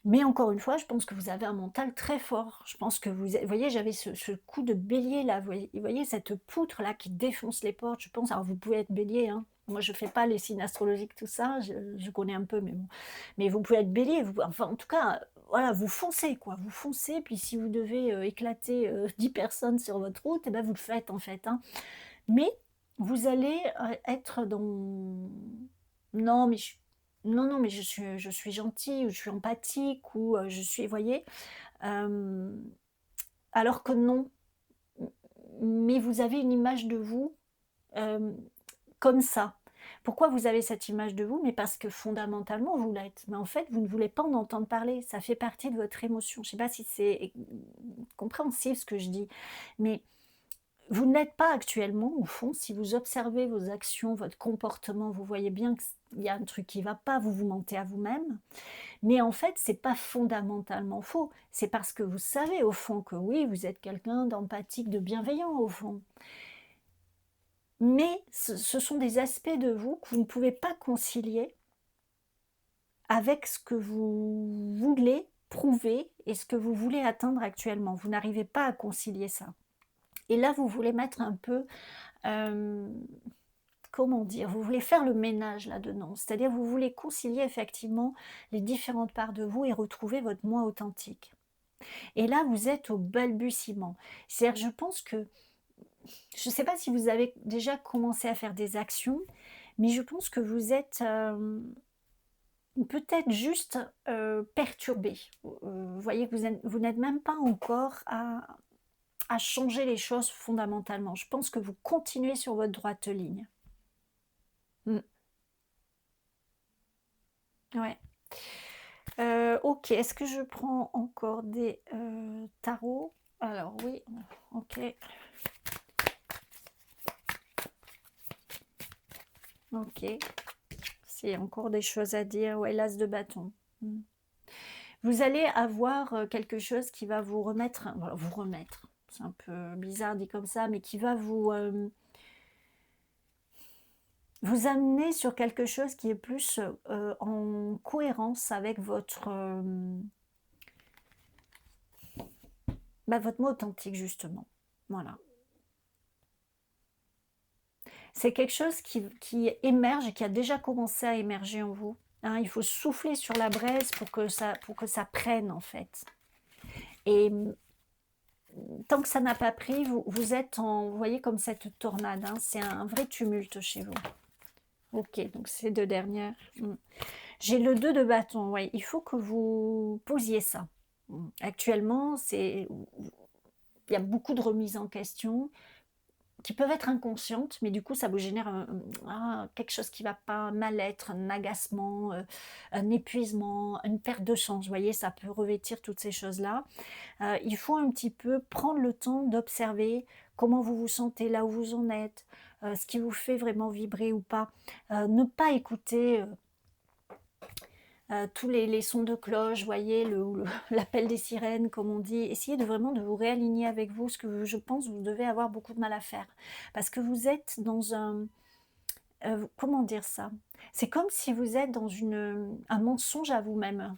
Mais encore une fois, je pense que vous avez un mental très fort. Je pense que vous voyez, j'avais ce coup de bélier là, vous voyez cette poutre là qui défonce les portes, je pense alors vous pouvez être bélier, hein. Moi je fais pas les signes astrologiques tout ça, je connais un peu mais bon. Mais vous pouvez être bélier, enfin en tout cas, voilà, vous foncez quoi, vous foncez puis si vous devez, éclater, 10 personnes sur votre route et ben vous le faites en fait, hein. Mais vous allez, être dans non mais non, non, mais je suis gentille ou je suis empathique ou, je suis voyez? Hem, alors que non. Mais vous avez une image de vous, hem, comme ça. Pourquoi vous avez cette image de vous? Mais parce que fondamentalement vous l'êtes. Mais en fait, vous ne voulez pas en entendre parler. Ça fait partie de votre émotion. Je ne sais pas si c'est compréhensible ce que je dis, mais vous ne l'êtes pas actuellement, au fond, si vous observez vos actions, votre comportement, vous voyez bien qu'il y a un truc qui ne va pas, vous vous mentez à vous-même. Mais en fait, c'est pas fondamentalement faux. C'est parce que vous savez au fond que oui, vous êtes quelqu'un d'empathique, de bienveillant au fond. Mais ce sont des aspects de vous que vous ne pouvez pas concilier avec ce que vous voulez prouver et ce que vous voulez atteindre actuellement. Vous n'arrivez pas à concilier ça. Et là, vous voulez mettre un peu, hem, comment dire? Vous voulez faire le ménage là-dedans. C'est-à-dire vous voulez concilier effectivement les différentes parts de vous et retrouver votre moi authentique. Et là, vous êtes au balbutiement. C'est-à-dire, je pense que je ne sais pas si vous avez déjà commencé à faire des actions, mais je pense que vous êtes, peut-être juste, perturbé. Vous voyez que vous n'êtes même pas encore à changer les choses fondamentalement. Je pense que vous continuez sur votre droite ligne. Mmh, ouais. OK, est-ce que je prends encore des, tarots? Alors oui, OK, OK. C'est encore des choses à dire, ouais, l'as de bâton. Mmh. Vous allez avoir, quelque chose qui va vous remettre voilà, vous remettre, c'est un peu bizarre dit comme ça, mais qui va vous amener sur quelque chose qui est plus, en cohérence avec votre moi authentique justement. Voilà. C'est quelque chose qui émerge et qui a déjà commencé à émerger en vous, hein. Il faut souffler sur la braise pour que ça prenne en fait et tant que ça n'a pas pris, vous êtes vous voyez comme cette tornade, hein, c'est un vrai tumulte chez vous. OK, donc ces 2 dernières. Mmh. J'ai le 2 de bâton, ouais, il faut que vous posiez ça. Actuellement, il y a beaucoup de remises en question qui peuvent être inconscientes, mais du coup, ça vous génère quelque chose qui va pas, un mal-être, un agacement, un épuisement, une perte de sens. Vous voyez, ça peut revêtir toutes ces choses-là. Il faut un petit peu prendre le temps d'observer comment vous vous sentez là où vous en êtes, ce qui vous fait vraiment vibrer ou pas. Ne pas écouter, tous les sons de cloche, voyez, l'appel des sirènes comme on dit. Essayez de vraiment de vous réaligner avec vous, ce que je pense vous devez avoir beaucoup de mal à faire. Parce que vous êtes dans comment dire ça? C'est comme si vous êtes dans un mensonge à vous-même.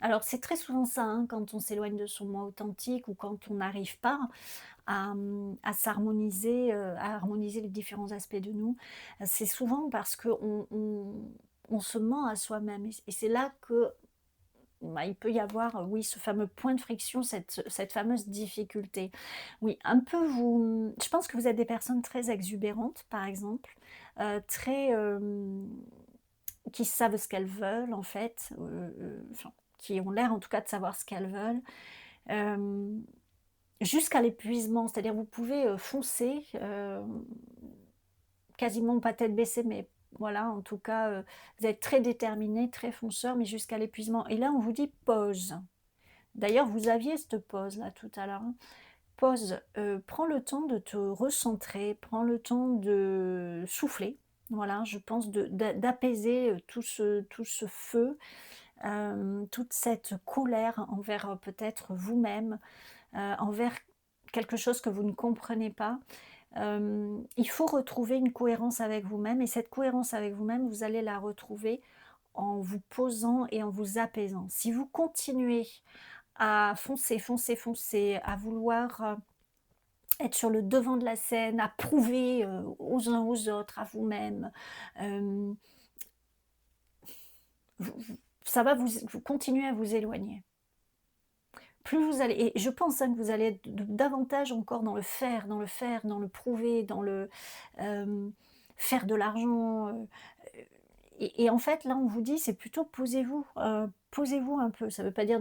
Alors c'est très souvent ça, hein, quand on s'éloigne de son moi authentique ou quand on n'arrive pas à s'harmoniser, à harmoniser les différents aspects de nous. C'est souvent parce qu'on on se ment à soi-même. Et c'est là que bah, il peut y avoir, oui, ce fameux point de friction, cette fameuse difficulté. Oui, un peu je pense que vous êtes des personnes très exubérantes, par exemple, très, qui savent ce qu'elles veulent en fait, enfin, qui ont l'air en tout cas de savoir ce qu'elles veulent, hem, jusqu'à l'épuisement. C'est-à-dire vous pouvez, foncer, quasiment pas tête baissée, mais voilà, en tout cas, vous êtes très déterminé, très fonceur, mais jusqu'à l'épuisement. Et là, on vous dit: «Pause». D'ailleurs, vous aviez cette pause-là tout à l'heure, hein. Pause, prends le temps de te recentrer, prends le temps de souffler. Voilà, je pense d'apaiser, tout ce feu, toute cette colère envers, peut-être vous-même, envers quelque chose que vous ne comprenez pas. Il faut retrouver une cohérence avec vous-même et cette cohérence avec vous-même, vous allez la retrouver en vous posant et en vous apaisant. Si vous continuez à foncer, foncer, foncer, à vouloir, être sur le devant de la scène, à prouver, aux uns aux autres, à vous-même, hem, ça va vous continuer à vous éloigner. Plus vous allez, et je pense, hein, que vous allez être davantage encore dans le faire, dans le faire, dans le prouver, dans le, hem, faire de l'argent, et en fait, là, on vous dit: «C'est plutôt posez-vous un peu». Ça ne veut pas dire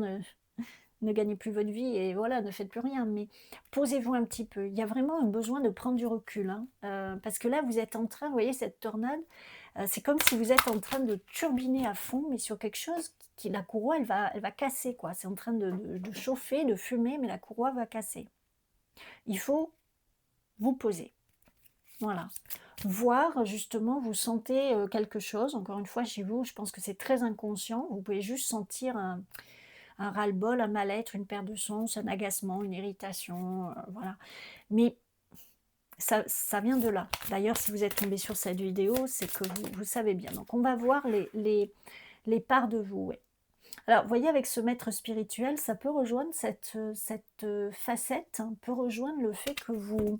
ne gagnez plus votre vie et voilà, ne faites plus rien, mais posez-vous un petit peu. Il y a vraiment un besoin de prendre du recul, hein, parce que là, vous êtes en train, vous voyez cette tornade, c'est comme si vous êtes en train de turbiner à fond, mais sur quelque chose qui la courroie, elle va casser, quoi. C'est en train de chauffer, de fumer, mais la courroie va casser. Il faut vous poser, voilà. Voir justement, vous sentez, quelque chose, encore une fois chez vous, je pense que c'est très inconscient, vous pouvez juste sentir un ras-le-bol, un mal-être, une perte de sens, un agacement, une irritation, voilà. Mais ça vient de là. D'ailleurs, si vous êtes tombé sur cette vidéo, c'est que vous savez bien. Donc on va voir les parts de vous, ouais. Alors, vous voyez, avec ce maître spirituel, ça peut rejoindre cette facette, hein, peut rejoindre le fait que vous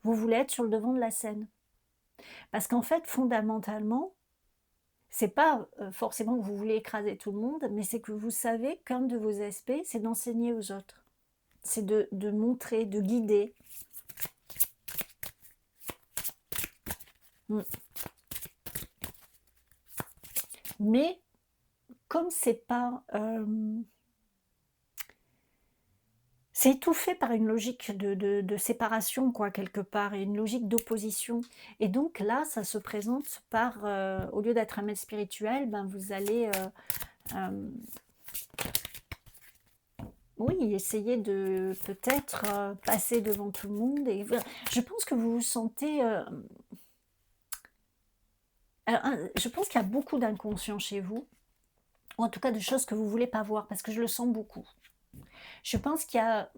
voulez être sur le devant de la scène. Parce qu'en fait, fondamentalement, c'est pas, forcément que vous voulez écraser tout le monde, mais c'est que vous savez qu'un de vos aspects, c'est d'enseigner aux autres. C'est de montrer, de guider. Mmh. Mais comme c'est pas, c'est étouffé par une logique de séparation, quoi, quelque part, et une logique d'opposition. Et donc là, ça se présente par, au lieu d'être un maître spirituel, ben, vous allez, hem, oui, essayer de peut-être, passer devant tout le monde, et je pense que vous vous sentez, alors, je pense qu'il y a beaucoup d'inconscient chez vous, ou en tout cas de choses que vous voulez pas voir, parce que je le sens beaucoup. Je pense qu'il y a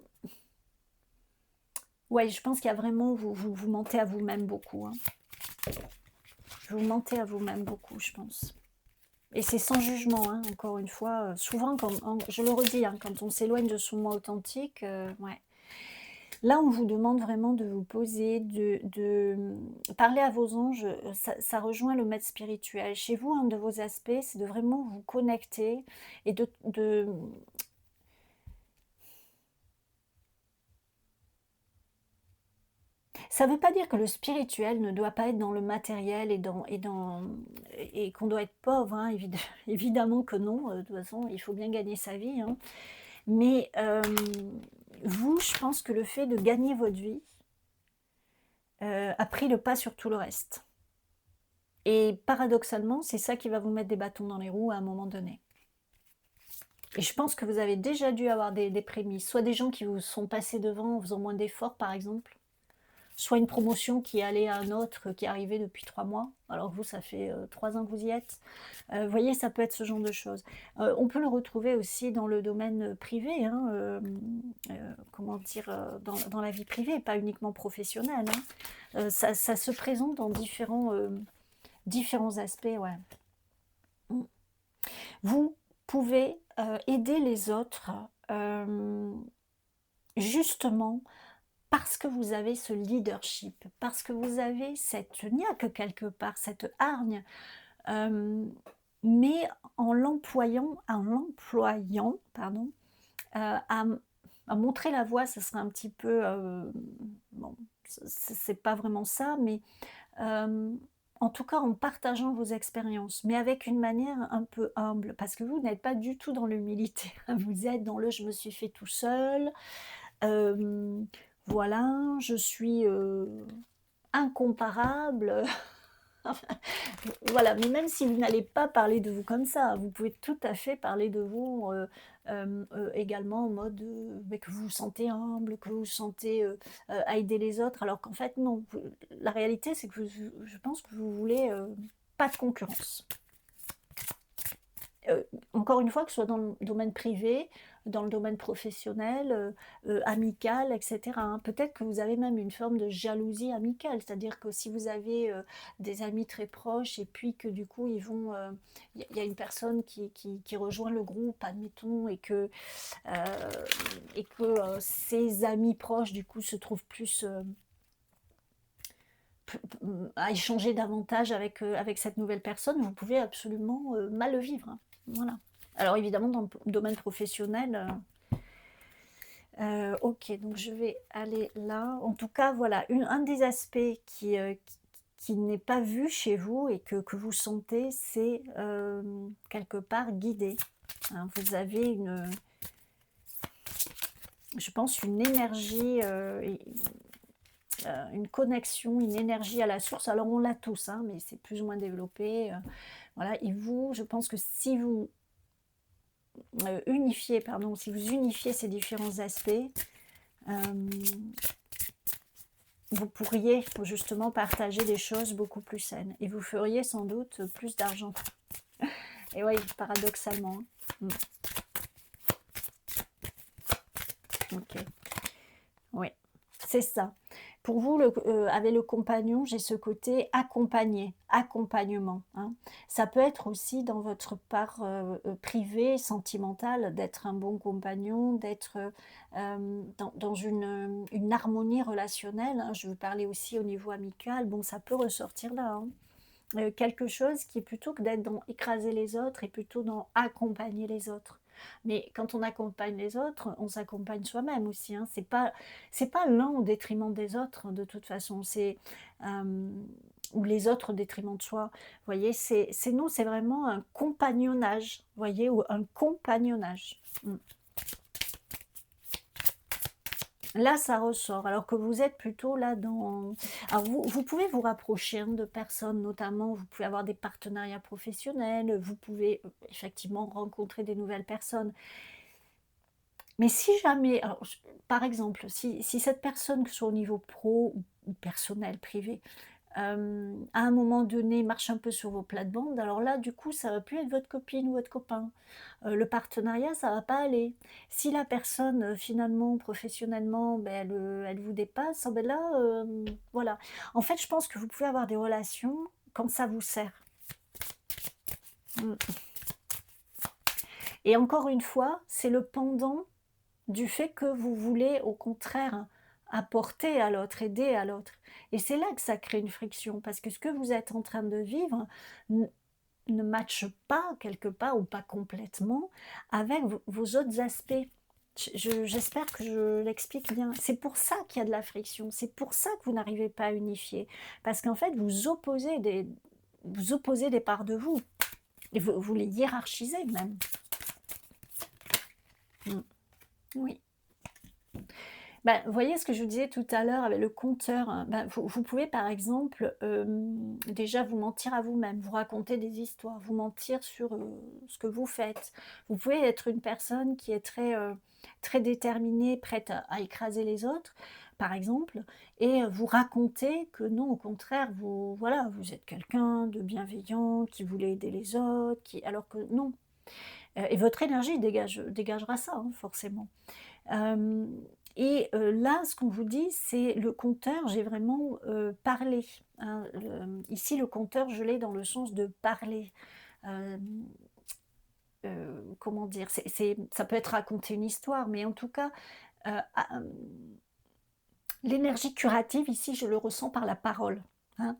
Ouais, je pense qu'il y a vraiment, vous mentez à vous-même beaucoup, hein. Vous mentez à vous-même beaucoup, je pense. Et c'est sans jugement, hein, encore une fois, souvent quand je le redis, hein, quand on s'éloigne de son moi authentique, ouais. Là, on vous demande vraiment de vous poser, parler à vos anges, ça rejoint le maître spirituel. Chez vous, un de vos aspects, c'est de vraiment vous connecter et de ça ne veut pas dire que le spirituel ne doit pas être dans le matériel et qu'on doit être pauvre, hein, évidemment que non, de toute façon, il faut bien gagner sa vie, hein. Mais, vous, je pense que le fait de gagner votre vie, a pris le pas sur tout le reste. Et paradoxalement, c'est ça qui va vous mettre des bâtons dans les roues à un moment donné. Et je pense que vous avez déjà dû avoir des prémices, soit des gens qui vous sont passés devant en faisant moins d'efforts, par exemple, soit une promotion qui allait à un autre, qui est arrivé depuis 3 mois, alors que vous, ça fait, 3 ans que vous y êtes. Vous voyez, ça peut être ce genre de choses. On peut le retrouver aussi dans le domaine privé, hein, comment dire? Dans la vie privée, pas uniquement professionnelle, hein. Ça se présente dans différents aspects, ouais. Mmh. Vous pouvez, aider les autres, justement parce que vous avez ce leadership, parce que vous avez cette niaque quelque part, cette hargne, mais en l'employant, pardon, à montrer la voie, ce serait un petit peu, bon, c'est pas vraiment ça, mais Hem, en tout cas, en partageant vos expériences, mais avec une manière un peu humble, parce que vous n'êtes pas du tout dans l'humilité. Vous êtes dans le: «Je me suis fait tout seul, hem, voilà, je suis, incomparable». Enfin, voilà, mais même si vous n'allez pas parler de vous comme ça, vous pouvez tout à fait parler de vous, également en mode, beh, que vous vous sentez humble, que vous vous sentez, à aider les autres, alors qu'en fait non. La réalité, c'est que je pense que vous voulez, pas de concurrence. Encore une fois, que ce soit dans le domaine privé, dans le domaine professionnel, amical et cetera, hein. Peut-être que vous avez même une forme de jalousie amicale, c'est-à-dire que si vous avez, des amis très proches et puis que du coup ils vont, il y a une personne qui rejoint le groupe, admettons, heu ses amis proches du coup se trouvent plus, à échanger davantage avec cette nouvelle personne, vous pouvez absolument, mal le vivre, hein. Voilà. Alors évidemment dans le domaine professionnel, OK, donc je vais aller là. En tout cas, voilà, un des aspects qui n'est pas vu chez vous et que vous sentez, c'est, quelque part guidé, hein. Vous avez je pense une énergie, une connexion, une énergie à la source. Alors on l'a tous, hein, mais c'est plus ou moins développé, voilà. Et vous, je pense que si vous, unifiez, pardon, si vous unifiez ces différents aspects, hem, vous pourriez justement partager des choses beaucoup plus saines et vous feriez sans doute plus d'argent. Et oui, paradoxalement, hein. OK. Oui, c'est ça. Pour vous, avec le compagnon, j'ai ce côté accompagné, accompagnement, hein. Ça peut être aussi dans votre part, privée, sentimentale, d'être un bon compagnon, d'être, dans une harmonie relationnelle, hein. Je veux parler aussi au niveau amical, bon, ça peut ressortir là, hein. Quelque chose qui est plutôt que d'être dans écraser les autres et plutôt dans accompagner les autres. Mais quand on accompagne les autres, on s'accompagne soi-même aussi, hein. C'est pas l'un au détriment des autres de toute façon, ou les autres au détriment de soi. Vous voyez? C'est non, c'est vraiment un compagnonnage, vous voyez? Ou un compagnonnage. Mmh. Là, ça ressort, alors que vous êtes plutôt là dans alors vous pouvez vous rapprocher, hein, de personnes, notamment, vous pouvez avoir des partenariats professionnels, vous pouvez, effectivement rencontrer des nouvelles personnes. Mais si jamais alors j par exemple, si cette personne, que ce soit au niveau pro ou personnel, privé, à un moment donné, marche un peu sur vos plates-bandes, alors là, du coup, ça va plus être votre copine ou votre copain. Le partenariat, ça va pas aller. Si la personne, finalement, professionnellement, ben, elle vous dépasse, ah ben là, voilà. En fait, je pense que vous pouvez avoir des relations quand ça vous sert. Mmh. Et encore une fois, c'est le pendant du fait que vous voulez, au contraire, apporter à l'autre, aider à l'autre. Et c'est là que ça crée une friction, parce que ce que vous êtes en train de vivre ne matche pas quelque part, ou pas complètement, avec vos autres aspects. J'espère que je l'explique bien. C'est pour ça qu'il y a de la friction, c'est pour ça que vous n'arrivez pas à unifier. Parce qu'en fait, vous opposez des parts de vous, et vous les hiérarchisez même. Mm. Oui. Bah, vous voyez ce que je vous disais tout à l'heure avec le compteur, hein, bah, vous pouvez par exemple, déjà vous mentir à vous-même, vous raconter des histoires, vous mentir sur, ce que vous faites. Vous pouvez être une personne qui est très, très déterminée, prête à écraser les autres, par exemple, et vous raconter que non, au contraire, vous voilà, vous êtes quelqu'un de bienveillant, qui voulait aider les autres, alors que non. Et votre énergie dégagera ça, hein, forcément. Hem et là, ce qu'on vous dit, c'est le compteur, j'ai vraiment, parlé, hein. Ici, le compteur, je l'ai dans le sens de parler. Hem, comment dire? Ça peut être raconter une histoire, mais en tout cas, a l'énergie curative ici, je le ressens par la parole, hein.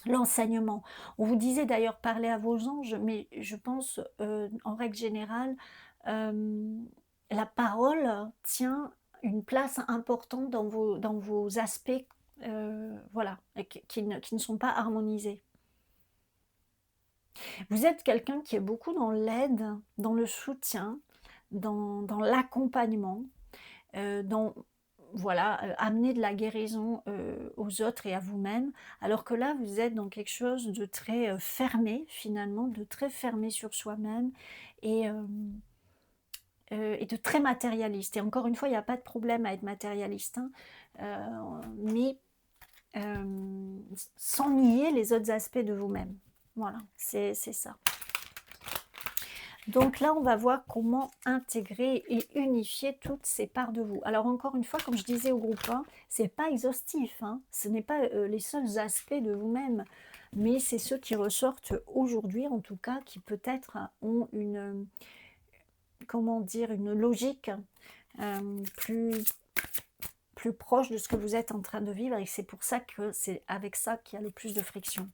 l'enseignement. On vous disait d'ailleurs parler à vos anges, mais je pense, en règle générale, la parole tient une place importante dans vos aspects, voilà, et qui ne sont pas harmonisés. Vous êtes quelqu'un qui est beaucoup dans l'aide, dans le soutien, dans l'accompagnement, dans voilà, amener de la guérison, aux autres et à vous-même. Alors que là, vous êtes dans quelque chose de très, fermé finalement, de très fermé sur soi-même et et de très matérialiste. Et encore une fois, il n'y a pas de problème à être matérialiste, hein, mais sans nier les autres aspects de vous-même. Voilà, c'est ça. Donc là, on va voir comment intégrer et unifier toutes ces parts de vous. Alors encore une fois, comme je disais au groupe 1, c'est pas exhaustif, hein, ce n'est pas les seuls aspects de vous-même, mais c'est ceux qui ressortent aujourd'hui, en tout cas, qui peut-être ont une, comment dire, une logique plus proche de ce que vous êtes en train de vivre, et c'est pour ça que c'est avec ça qu'il y a le plus de friction.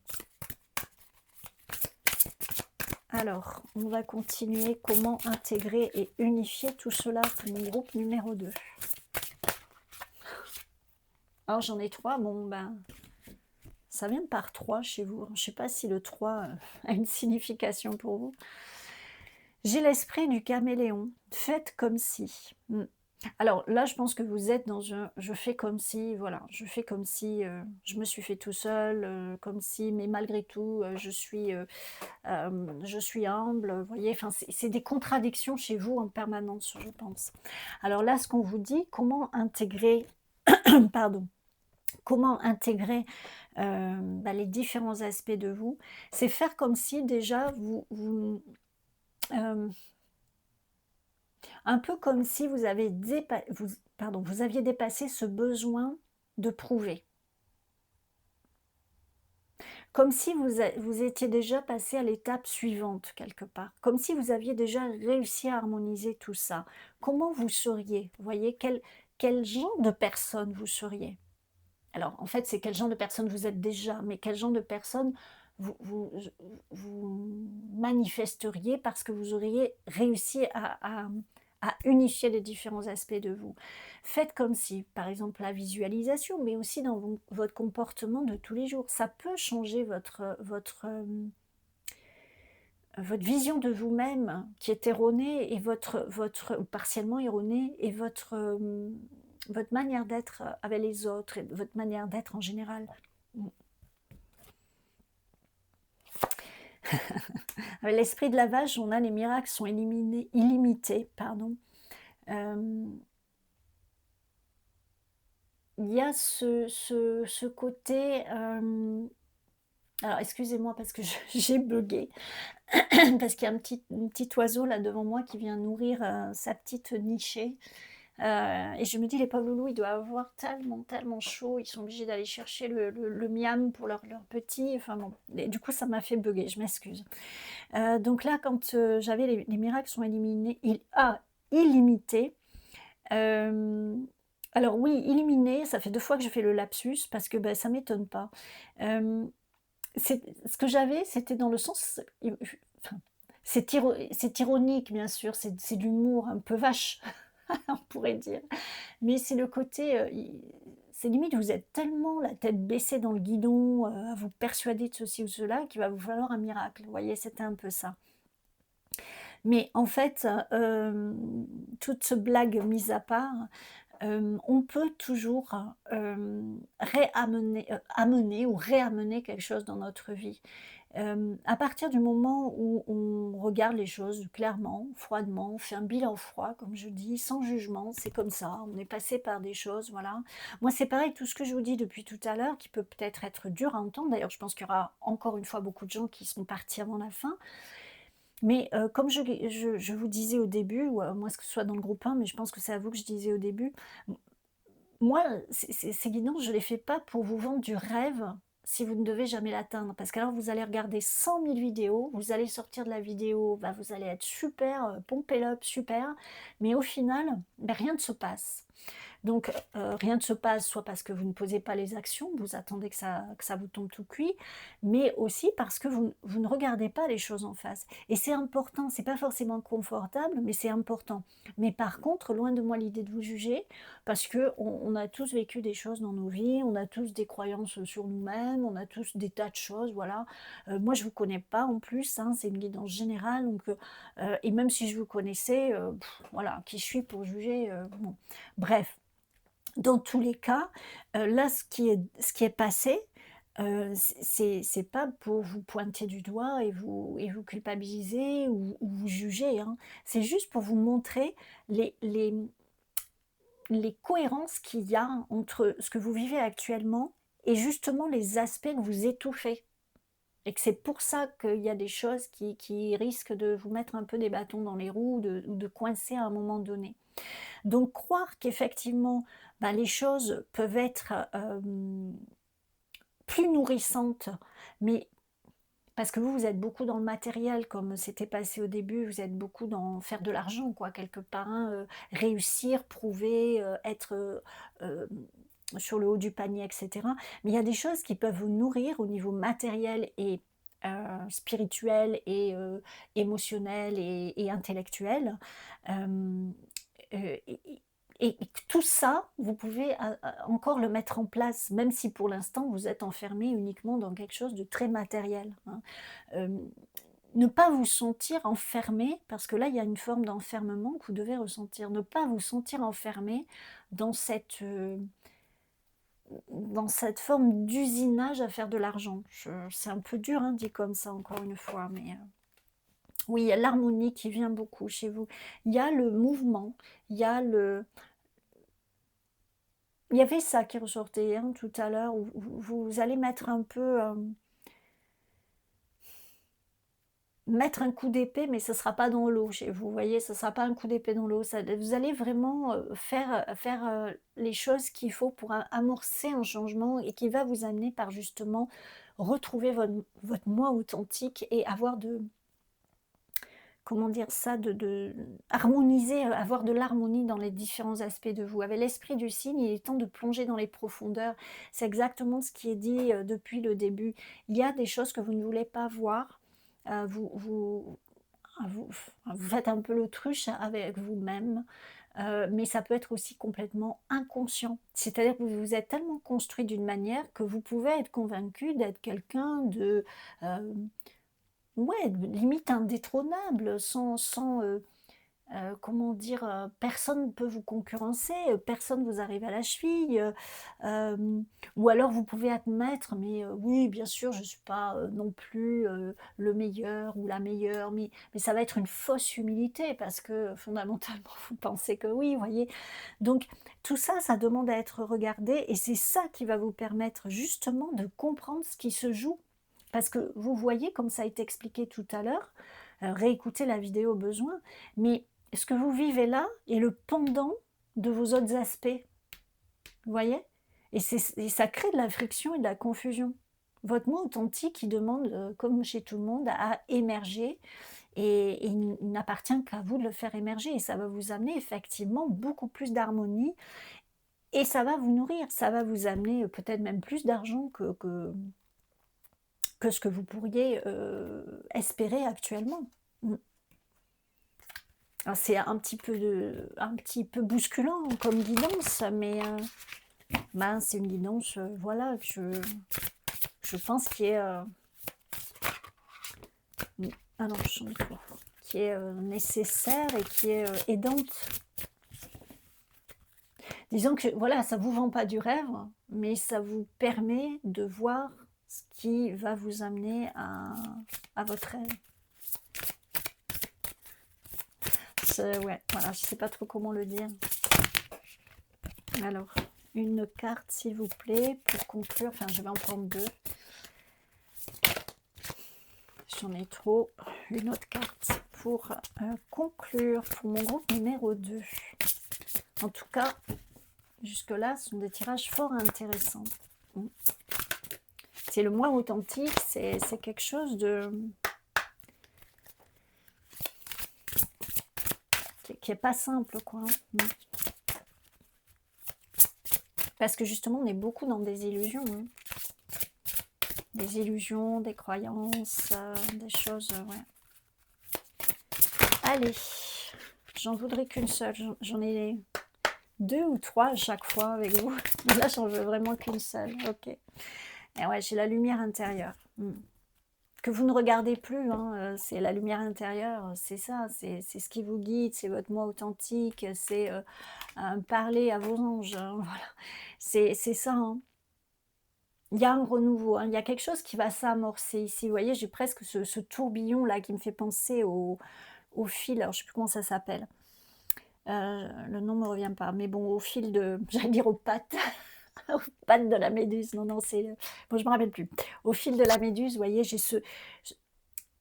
Alors, on va continuer. Comment intégrer et unifier tout cela pour mon groupe numéro 2. Alors, j'en ai 3. Bon, ben, ça vient par 3 chez vous. Je ne sais pas si le 3 a une signification pour vous. J'ai l'esprit du caméléon. Faites comme si. Alors là, je pense que vous êtes dans un je fais comme si, voilà, je fais comme si je me suis fait tout seul, comme si, mais malgré tout, je suis humble, vous voyez, enfin, c'est des contradictions chez vous en permanence, je pense. Alors là, ce qu'on vous dit, comment intégrer, pardon, comment intégrer les différents aspects de vous, c'est faire comme si déjà euh, un peu comme si vous vous aviez dépassé ce besoin de prouver. Comme si vous étiez déjà passé à l'étape suivante quelque part. Comme si vous aviez déjà réussi à harmoniser tout ça. Comment vous seriez? Vous voyez, quel genre de personne vous seriez? Alors, en fait, c'est quel genre de personne vous êtes déjà, mais quel genre de personne vous manifesteriez parce que vous auriez réussi à unifier les différents aspects de vous. Faites comme si, par exemple, la visualisation, mais aussi dans votre comportement de tous les jours. Ça peut changer votre vision de vous-même qui est erronée et ou partiellement erronée, et votre manière d'être avec les autres et votre manière d'être en général. Avec l'esprit de la vache, on a les miracles sont illimités. Pardon. Il y a ce côté... alors, excusez-moi parce que j'ai bugué. Parce qu'il y a un petit oiseau là devant moi qui vient nourrir sa petite nichée. Et je me dis, les pauvres loulous, ils doivent avoir tellement chaud, ils sont obligés d'aller chercher le miam pour leur petit. Enfin bon, et du coup, ça m'a fait bugger, je m'excuse. Donc là, quand j'avais les miracles sont illimités. Alors oui, illuminé, ça fait 2 fois que je fais le lapsus parce que ça m'étonne pas. Ce que j'avais, c'était dans le sens, enfin, c'est ironique bien sûr, c'est de l'humour un peu vache, on pourrait dire. Mais c'est le côté, c'est limite vous êtes tellement la tête baissée dans le guidon, à vous persuader de ceci ou cela, qu'il va vous falloir un miracle. Vous voyez, c'était un peu ça. Mais en fait, toute blague mise à part, on peut toujours amener ou réamener quelque chose dans notre vie. À partir du moment où on regarde les choses clairement, froidement, on fait un bilan froid, comme je dis, sans jugement, c'est comme ça, on est passé par des choses, voilà. Moi, c'est pareil, tout ce que je vous dis depuis tout à l'heure, qui peut peut-être être dur à entendre, d'ailleurs, je pense qu'il y aura encore une fois beaucoup de gens qui seront partis avant la fin, mais comme je vous disais au début, ou moi, que ce soit dans le groupe 1, mais je pense que c'est à vous que je disais au début, moi, ces guidances, je ne les fais pas pour vous vendre du rêve si vous ne devez jamais l'atteindre. Parce qu'alors, vous allez regarder 100 000 vidéos, vous allez sortir de la vidéo, vous allez être super, pompez up, super, mais au final, rien ne se passe. Donc, rien ne se passe, soit parce que vous ne posez pas les actions, vous attendez que ça vous tombe tout cuit, mais aussi parce que vous ne regardez pas les choses en face. Et c'est important, c'est pas forcément confortable, mais c'est important. Mais par contre, loin de moi l'idée de vous juger, parce que on a tous vécu des choses dans nos vies, on a tous des croyances sur nous-mêmes, on a tous des tas de choses, voilà. Moi, je vous connais pas en plus, hein, c'est une guidance générale, donc et même si je vous connaissais, voilà, qui je suis pour juger, bon. Bref, dans tous les cas, là, ce qui est passé, c'est pas pour vous pointer du doigt et vous culpabiliser ou vous juger, hein. C'est juste pour vous montrer les les les cohérences qu'il y a entre ce que vous vivez actuellement et justement les aspects que vous étouffez. Et que c'est pour ça qu'il y a des choses qui risquent de vous mettre un peu des bâtons dans les roues ou de coincer à un moment donné. Donc croire qu'effectivement, bah, les choses peuvent être, plus nourrissantes, mais parce que vous êtes beaucoup dans le matériel comme c'était passé au début, vous êtes beaucoup dans faire de l'argent quoi, quelque part, hein, réussir, prouver, être, sur le haut du panier et cetera. Mais il y a des choses qui peuvent vous nourrir au niveau matériel et spirituel et émotionnel et intellectuel. Hem, et et tout ça, vous pouvez encore le mettre en place, même si pour l'instant vous êtes enfermé uniquement dans quelque chose de très matériel, hein. Hem, ne pas vous sentir enfermé, parce que là, il y a une forme d'enfermement que vous devez ressentir. Ne pas vous sentir enfermé dans dans cette forme d'usinage à faire de l'argent. C'est un peu dur, hein, dit comme ça, encore une fois, mais oui, il y a l'harmonie qui vient beaucoup chez vous. Il y a le mouvement, il y a le il y avait ça qui ressortait, hein, tout à l'heure, où vous allez mettre un peu, mettre un coup d'épée, mais ce ne sera pas dans l'eau chez vous, vous voyez? Ce ne sera pas un coup d'épée dans l'eau, ça vous allez vraiment, faire, les choses qu'il faut pour a amorcer un changement et qui va vous amener par justement retrouver votre moi authentique et avoir de comment dire ça? De harmoniser, avoir de l'harmonie dans les différents aspects de vous. Avec l'esprit du signe, il est temps de plonger dans les profondeurs. C'est exactement ce qui est dit, depuis le début. Il y a des choses que vous ne voulez pas voir, vous vous faites un peu l'autruche avec vous-même, mais ça peut être aussi complètement inconscient. C'est-à-dire que vous vous êtes tellement construit d'une manière que vous pouvez être convaincu d'être quelqu'un de, ouais, limite indétrônable, comment dire? Personne ne peut vous concurrencer, personne vous arrive à la cheville, ou alors vous pouvez admettre: «Mais, oui, bien sûr, je ne suis pas, non plus, le meilleur ou la meilleure», mais ça va être une fausse humilité parce que fondamentalement vous pensez que oui, vous voyez? Donc tout ça, ça demande à être regardé et c'est ça qui va vous permettre justement de comprendre ce qui se joue. Parce que vous voyez, comme ça a été expliqué tout à l'heure, réécoutez la vidéo au besoin, mais ce que vous vivez là est le pendant de vos autres aspects, vous voyez? Et ça crée de la friction et de la confusion. Votre moi authentique, il demande, comme chez tout le monde, à émerger et il n'appartient qu'à vous de le faire émerger et ça va vous amener effectivement beaucoup plus d'harmonie et ça va vous nourrir. Ça va vous amener, peut-être même plus d'argent que ce que vous pourriez, espérer actuellement. Mmh. Alors c'est un petit peu bousculant comme guidance, mais ben, c'est une guidance, voilà, je pense qui est, ah non, je change trop, qui est, nécessaire et qui est, aidante. Disons que voilà, ça vous vend pas du rêve, mais ça vous permet de voir ce qui va vous amener à votre rêve. Ouais, voilà, je sais pas trop comment le dire. Alors, une carte s'il vous plaît pour conclure, enfin je vais en prendre deux. J'en ai trop. Une autre carte pour conclure pour mon groupe numéro 2. En tout cas, jusque-là, ce sont des tirages fort intéressants. C'est le moi authentique, c'est quelque chose de qui est pas simple, quoi. Parce que justement, on est beaucoup dans des illusions, hein. Des illusions, des croyances, des choses, ouais. Allez, j'en voudrais qu'une seule. J'en ai 2 ou 3 à chaque fois avec vous. Mais là, j'en veux vraiment qu'une seule. Ok. Et ouais, j'ai la lumière intérieure. Que vous ne regardez plus, hein, c'est la lumière intérieure, c'est ça, c'est ce qui vous guide, c'est votre moi authentique, c'est parler à vos anges, hein, voilà. C'est ça, hein. Il y a un renouveau, hein, il y a quelque chose qui va s'amorcer ici. Vous voyez, j'ai presque ce tourbillon là qui me fait penser au fil, alors je sais plus comment ça s'appelle. Le nom me revient pas, mais bon, au fil de, j'allais dire aux pattes, aux pattes de la méduse. Non, non, c'est, bon, je me rappelle plus. Au fil de la méduse, vous voyez, j'ai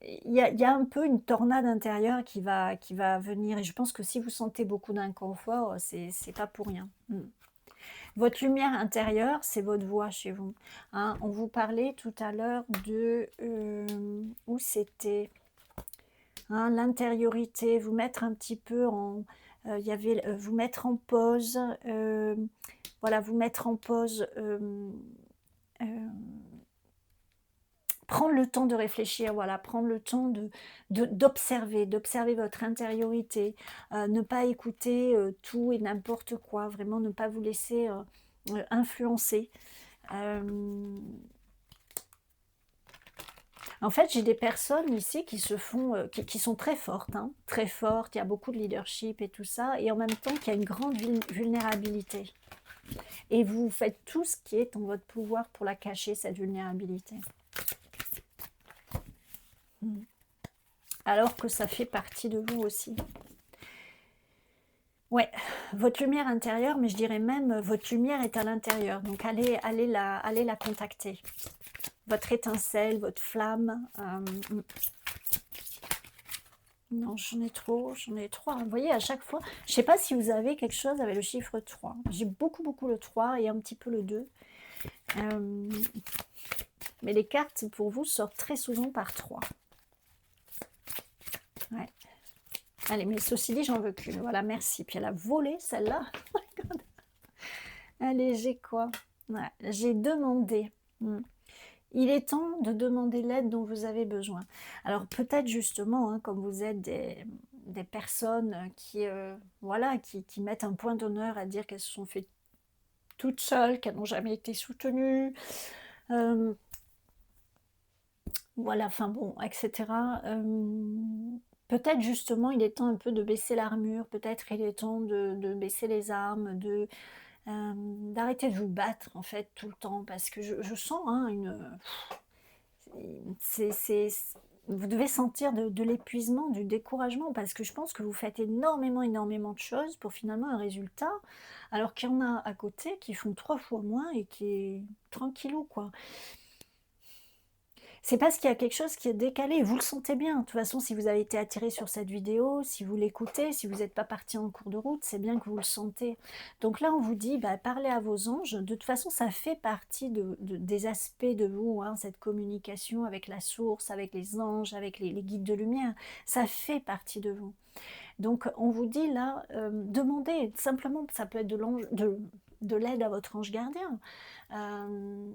il y a un peu une tornade intérieure qui va venir, et je pense que si vous sentez beaucoup d'inconfort, c'est pas pour rien. Votre lumière intérieure, c'est votre voix chez vous, hein. On vous parlait tout à l'heure de... où c'était, hein, l'intériorité, vous mettre un petit peu en... il y avait vous mettre en pause, voilà, vous mettre en pause, euh, prendre le temps de réfléchir, voilà, prendre le temps d'observer votre intériorité, ne pas écouter tout et n'importe quoi, vraiment ne pas vous laisser influencer. En fait, j'ai des personnes ici qui se font, qui sont très fortes, hein, très fortes, il y a beaucoup de leadership et tout ça, et en même temps qu'il y a une grande vulnérabilité. Et vous faites tout ce qui est en votre pouvoir pour la cacher, cette vulnérabilité. Alors que ça fait partie de vous aussi. Ouais, votre lumière intérieure, mais je dirais même votre lumière est à l'intérieur. Donc allez la contacter. Votre étincelle, votre flamme. Non, j'en ai trop, j'en ai 3. Vous voyez, à chaque fois, je ne sais pas si vous avez quelque chose avec le chiffre 3. J'ai beaucoup, beaucoup le 3 et un petit peu le 2. Mais les cartes, pour vous, sortent très souvent par 3. Ouais. Allez, mais ceci dit, j'en veux qu'une. Voilà, merci. Puis elle a volé, celle-là. Allez, j'ai quoi? Ouais, j'ai demandé. Il est temps de demander l'aide dont vous avez besoin. Alors peut-être justement, hein, comme vous êtes des personnes qui, voilà, qui mettent un point d'honneur à dire qu'elles se sont fait toutes seules, qu'elles n'ont jamais été soutenues, voilà, enfin bon, etc. Peut-être justement, il est temps un peu de baisser l'armure, peut-être il est temps de baisser les armes, d'arrêter de vous battre en fait tout le temps, parce que je sens, hein, vous devez sentir de l'épuisement, du découragement, parce que je pense que vous faites énormément, énormément de choses pour finalement un résultat, alors qu'il y en a à côté qui font 3 fois moins et qui est tranquillou, quoi. C'est parce qu'il y a quelque chose qui est décalé, vous le sentez bien. De toute façon, si vous avez été attiré sur cette vidéo, si vous l'écoutez, si vous n'êtes pas parti en cours de route, c'est bien que vous le sentez. Donc là, on vous dit, bah, parlez à vos anges. De toute façon, ça fait partie des aspects de vous, hein, cette communication avec la source, avec les anges, avec les guides de lumière. Ça fait partie de vous. Donc, on vous dit là, demandez simplement, ça peut être de l'aide à votre ange gardien.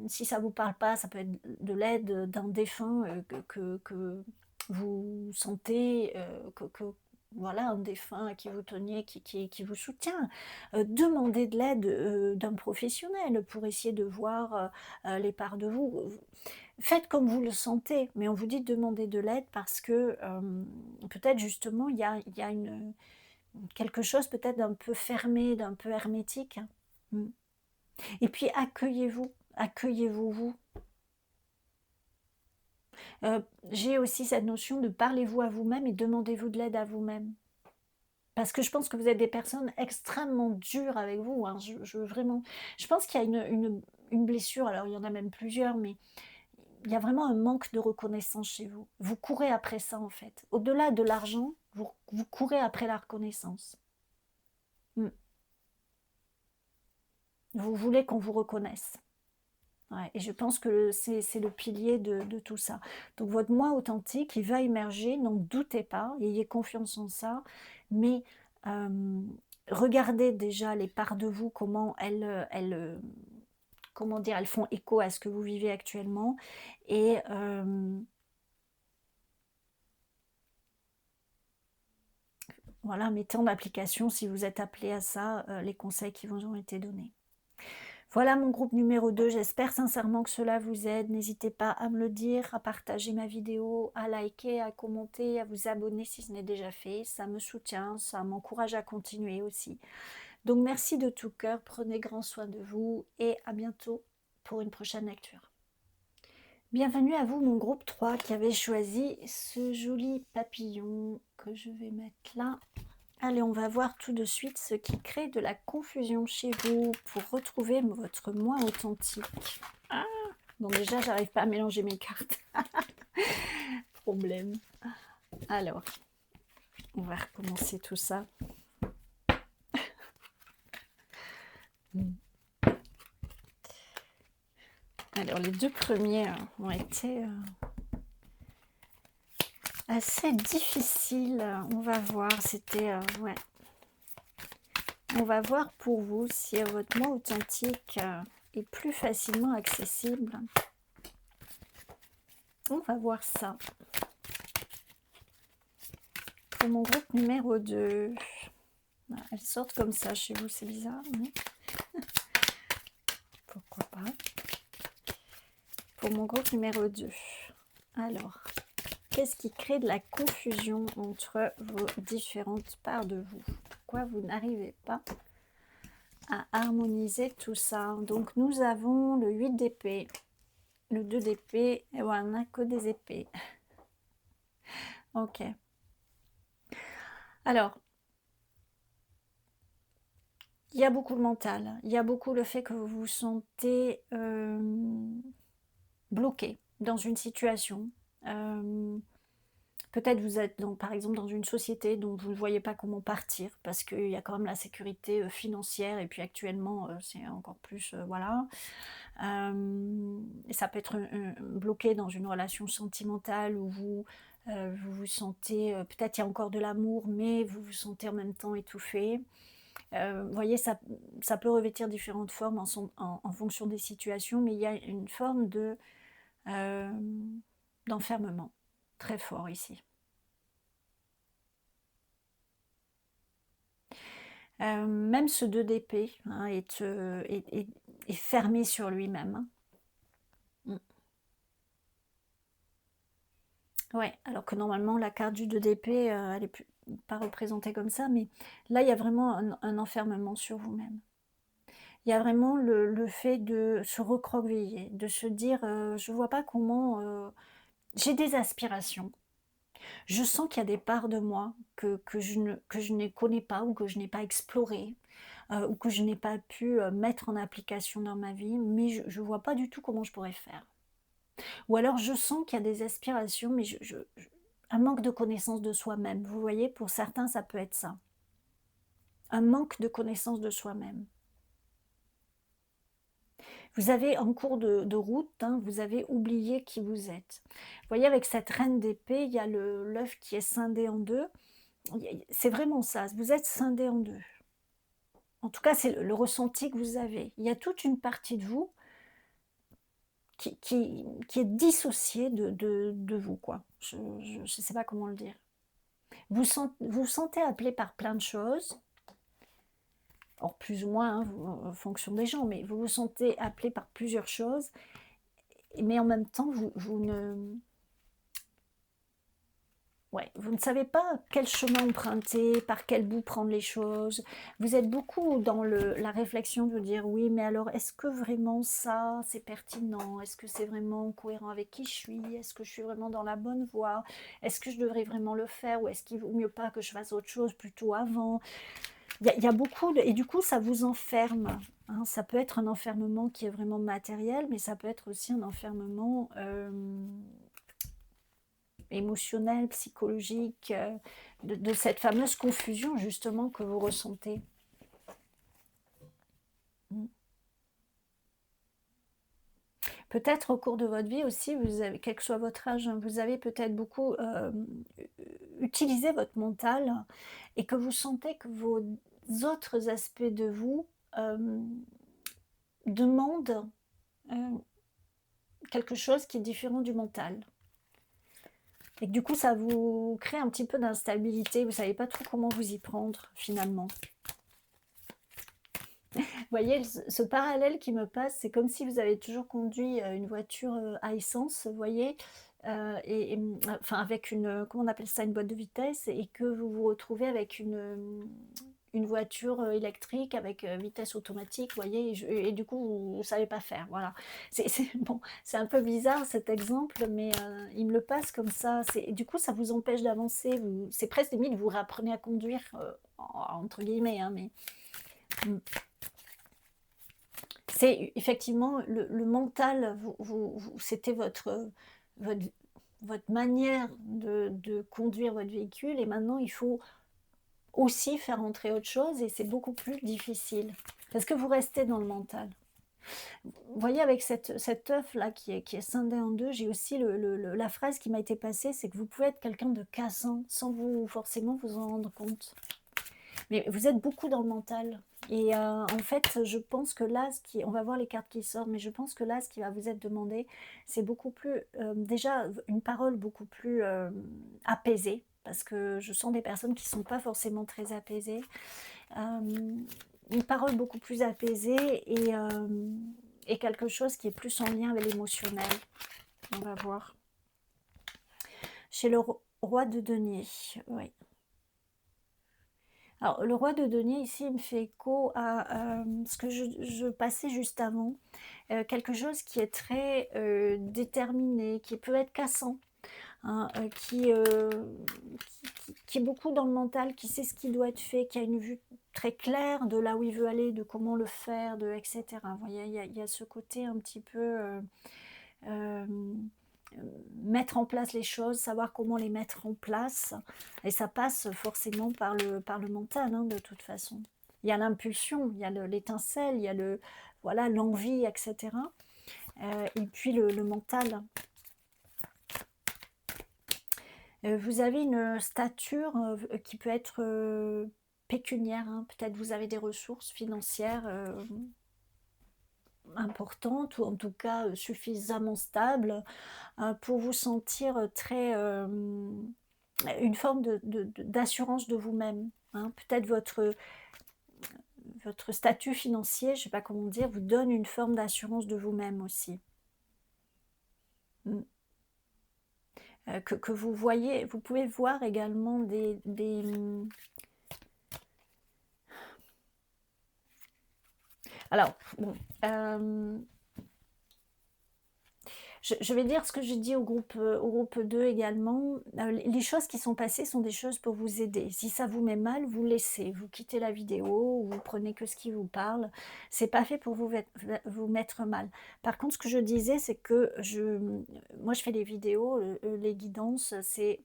Si ça ne vous parle pas, ça peut être de l'aide d'un défunt que vous sentez, voilà, un défunt à qui vous teniez, qui vous soutient. Demandez de l'aide d'un professionnel pour essayer de voir les parts de vous. Faites comme vous le sentez, mais on vous dit de demander de l'aide parce que peut-être justement il y a quelque chose peut-être d'un peu fermé, d'un peu hermétique. Et puis accueillez-vous, accueillez-vous vous. J'ai aussi cette notion de parlez-vous à vous-même et demandez-vous de l'aide à vous-même. Parce que je pense que vous êtes des personnes extrêmement dures avec vous, hein. Je pense qu'il y a une blessure, alors il y en a même plusieurs, mais il y a vraiment un manque de reconnaissance chez vous. Vous courez après ça en fait. Au-delà de l'argent, vous courez après la reconnaissance. Vous voulez qu'on vous reconnaisse. Ouais, et je pense que c'est le pilier de tout ça. Donc votre moi authentique, il va émerger, n'en doutez pas, ayez confiance en ça, mais regardez déjà les parts de vous, comment comment dire, elles font écho à ce que vous vivez actuellement et voilà, mettez en application si vous êtes appelé à ça, les conseils qui vous ont été donnés. Voilà mon groupe numéro 2. J'espère sincèrement que cela vous aide. N'hésitez pas à me le dire, à partager ma vidéo, à liker, à commenter, à vous abonner si ce n'est déjà fait. Ça me soutient, ça m'encourage à continuer aussi. Donc merci de tout cœur, prenez grand soin de vous et à bientôt pour une prochaine lecture. Bienvenue à vous mon groupe 3 qui avait choisi ce joli papillon que je vais mettre là. Allez, on va voir tout de suite ce qui crée de la confusion chez vous pour retrouver votre moi authentique. Ah, bon déjà, j'arrive pas à mélanger mes cartes. Problème. Alors, on va recommencer tout ça. Alors, les deux premiers ont été assez difficiles. On va voir, c'était... ouais. On va voir pour vous si votre moi authentique est plus facilement accessible. On va voir ça. Pour mon groupe numéro 2. Elles sortent comme ça chez vous, c'est bizarre, mais... pourquoi pas. Pour mon groupe numéro 2. Alors, qu'est-ce qui crée de la confusion entre vos différentes parts de vous? Pourquoi vous n'arrivez pas à harmoniser tout ça? Donc, nous avons le 8 d'épée, le 2 d'épée, et on n'a que des épées. Ok. Alors, il y a beaucoup de mental, il y a beaucoup le fait que vous vous sentez bloqué dans une situation. Peut-être vous êtes par exemple dans une société dont vous ne voyez pas comment partir parce qu'il y a quand même la sécurité financière et puis actuellement c'est encore plus voilà. Ça peut être bloqué dans une relation sentimentale où vous vous sentez, peut-être il y a encore de l'amour mais vous vous sentez en même temps étouffé. Vous voyez, ça peut revêtir différentes formes en fonction des situations, mais il y a une forme d'enfermement très fort ici. Même ce 2 d'épée hein, est fermé sur lui-même. Hein. Ouais, alors que normalement la carte du 2 d'épée, elle n'est pas représentée comme ça, mais là il y a vraiment un enfermement sur vous-même. Il y a vraiment le fait de se recroqueviller, de se dire je vois pas comment... j'ai des aspirations. Je sens qu'il y a des parts de moi que je ne connais pas ou que je n'ai pas explorées ou que je n'ai pas pu mettre en application dans ma vie, mais je ne vois pas du tout comment je pourrais faire. Ou alors je sens qu'il y a des aspirations, mais un manque de connaissance de soi-même. Vous voyez, pour certains, ça peut être ça. Un manque de connaissance de soi-même. Vous avez en cours de route, hein, vous avez oublié qui vous êtes. Vous voyez, avec cette reine d'épée, il y a l'œuf qui est scindé en deux. C'est vraiment ça, vous êtes scindé en deux. En tout cas, c'est le ressenti que vous avez. Il y a toute une partie de vous qui est dissociée de vous, quoi. Je ne sais pas comment le dire. Vous vous sentez appelé par plein de choses, or plus ou moins hein, en fonction des gens, mais vous vous sentez appelé par plusieurs choses, mais en même temps, vous ne savez pas quel chemin emprunter, par quel bout prendre les choses. Vous êtes beaucoup dans la réflexion de dire oui, mais alors est-ce que vraiment ça c'est pertinent? Est-ce que c'est vraiment cohérent avec qui je suis? Est-ce que je suis vraiment dans la bonne voie? Est-ce que je devrais vraiment le faire ou est-ce qu'il vaut mieux pas que je fasse autre chose plutôt avant? Il y a beaucoup et du coup ça vous enferme. Hein. Ça peut être un enfermement qui est vraiment matériel, mais ça peut être aussi un enfermement émotionnel, psychologique, de cette fameuse confusion justement que vous ressentez. Peut-être au cours de votre vie aussi, vous avez, quel que soit votre âge, vous avez peut-être beaucoup utilisé votre mental et que vous sentez que autres aspects de vous demandent quelque chose qui est différent du mental. Et que du coup, ça vous crée un petit peu d'instabilité, vous ne savez pas trop comment vous y prendre finalement. Vous voyez, ce parallèle qui me passe, c'est comme si vous avez toujours conduit une voiture à essence, vous voyez, enfin avec une, comment on appelle ça, une boîte de vitesse, et que vous vous retrouvez avec une voiture électrique avec vitesse automatique, vous voyez, et du coup, vous ne savez pas faire, voilà. Bon, c'est un peu bizarre cet exemple, mais il me le passe comme ça. Du coup, ça vous empêche d'avancer, c'est presque limite, vous réapprenez à conduire, entre guillemets, hein, mais... C'est effectivement le mental, c'était votre, votre manière de conduire votre véhicule, et maintenant il faut aussi faire entrer autre chose, et c'est beaucoup plus difficile parce que vous restez dans le mental. Vous voyez, avec cet œuf là qui est scindé en deux, j'ai aussi la phrase qui m'a été passée, c'est que vous pouvez être quelqu'un de cassant sans vous forcément vous en rendre compte. Mais vous êtes beaucoup dans le mental. Et en fait, je pense que là, on va voir les cartes qui sortent, mais je pense que là, ce qui va vous être demandé, c'est beaucoup plus, déjà, une parole beaucoup plus apaisée, parce que je sens des personnes qui ne sont pas forcément très apaisées. Une parole beaucoup plus apaisée, et quelque chose qui est plus en lien avec l'émotionnel. On va voir. Chez le roi de denier, oui. Alors, le roi de denier, ici, il me fait écho à ce que je passais juste avant. Quelque chose qui est très déterminé, qui peut être cassant, hein, qui est beaucoup dans le mental, qui sait ce qui doit être fait, qui a une vue très claire de là où il veut aller, de comment le faire, etc. Vous voyez, il y a ce côté un petit peu... mettre en place les choses, savoir comment les mettre en place, et ça passe forcément par le mental, hein, de toute façon. Il y a l'impulsion, il y a l'étincelle, il y a voilà, l'envie, etc. Et puis le mental. Vous avez une stature qui peut être pécuniaire, hein. Peut-être vous avez des ressources financières importantes, ou en tout cas suffisamment stables, pour vous sentir très... une forme d'assurance de vous-même, hein. Peut-être votre statut financier, je ne sais pas comment dire, vous donne une forme d'assurance de vous-même aussi. Que vous voyez, vous pouvez voir également alors, bon, je vais dire ce que j'ai dit au groupe 2 également. Les choses qui sont passées sont des choses pour vous aider. Si ça vous met mal, vous laissez, vous quittez la vidéo, ou vous prenez que ce qui vous parle. C'est pas fait pour vous mettre mal. Par contre, ce que je disais, c'est que moi je fais les vidéos, les guidances, c'est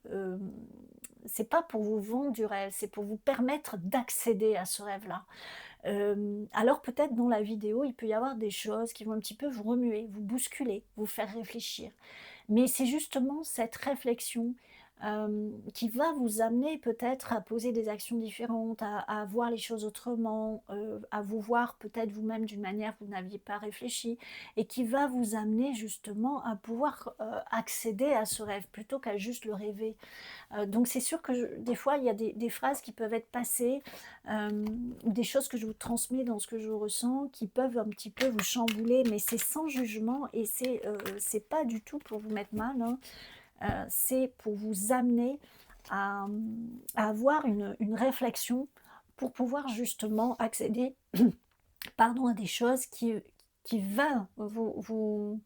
pas pour vous vendre du rêve, c'est pour vous permettre d'accéder à ce rêve-là. Alors peut-être dans la vidéo, il peut y avoir des choses qui vont un petit peu vous remuer, vous bousculer, vous faire réfléchir. Mais c'est justement cette réflexion qui va vous amener peut-être à poser des actions différentes, à voir les choses autrement, à vous voir peut-être vous-même d'une manière que vous n'aviez pas réfléchi, et qui va vous amener justement à pouvoir accéder à ce rêve plutôt qu'à juste le rêver. Donc c'est sûr que des fois, il y a des phrases qui peuvent être passées, ou des choses que je vous transmets dans ce que je ressens, qui peuvent un petit peu vous chambouler, mais c'est sans jugement, et c'est pas du tout pour vous mettre mal, hein. C'est pour vous amener à avoir une réflexion pour pouvoir justement accéder pardon, à des choses qui va vous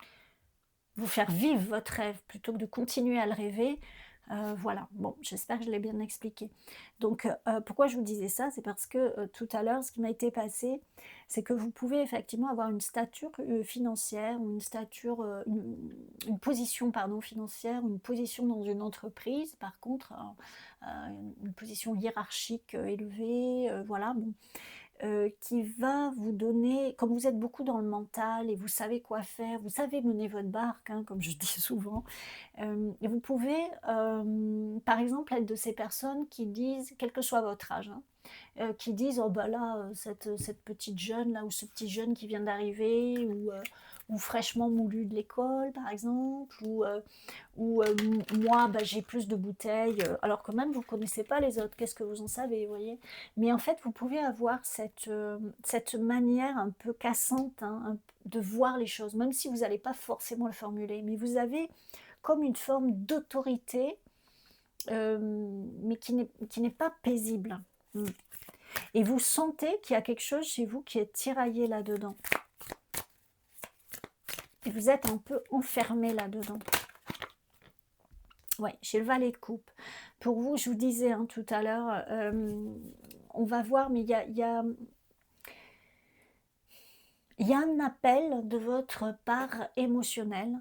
faire vivre votre rêve plutôt que de continuer à le rêver. Voilà, bon, j'espère que je l'ai bien expliqué. Donc, pourquoi je vous disais ça? C'est parce que tout à l'heure, ce qui m'a été passé, c'est que vous pouvez effectivement avoir une stature financière, ou une stature, une position, pardon, financière, une position dans une entreprise, par contre, une position hiérarchique élevée, voilà, bon, qui va vous donner, comme vous êtes beaucoup dans le mental et vous savez quoi faire, vous savez mener votre barque, hein, comme je dis souvent, vous pouvez, par exemple, être de ces personnes qui disent, quel que soit votre âge, hein, qui disent: «Oh bah là, cette petite jeune là ou ce petit jeune qui vient d'arriver ou fraîchement moulu de l'école par exemple moi, bah, j'ai plus de bouteilles», alors que même vous ne connaissez pas les autres. Qu'est-ce que vous en savez, vous voyez? Mais en fait, vous pouvez avoir cette manière un peu cassante, hein, de voir les choses, même si vous n'allez pas forcément le formuler. Mais vous avez comme une forme d'autorité, mais qui n'est pas paisible. Mm. Et vous sentez qu'il y a quelque chose chez vous qui est tiraillé là-dedans. Et vous êtes un peu enfermé là-dedans. Ouais, j'ai le valet de coupe. Pour vous, je vous disais hein, tout à l'heure, on va voir, mais il y a un appel de votre part émotionnelle.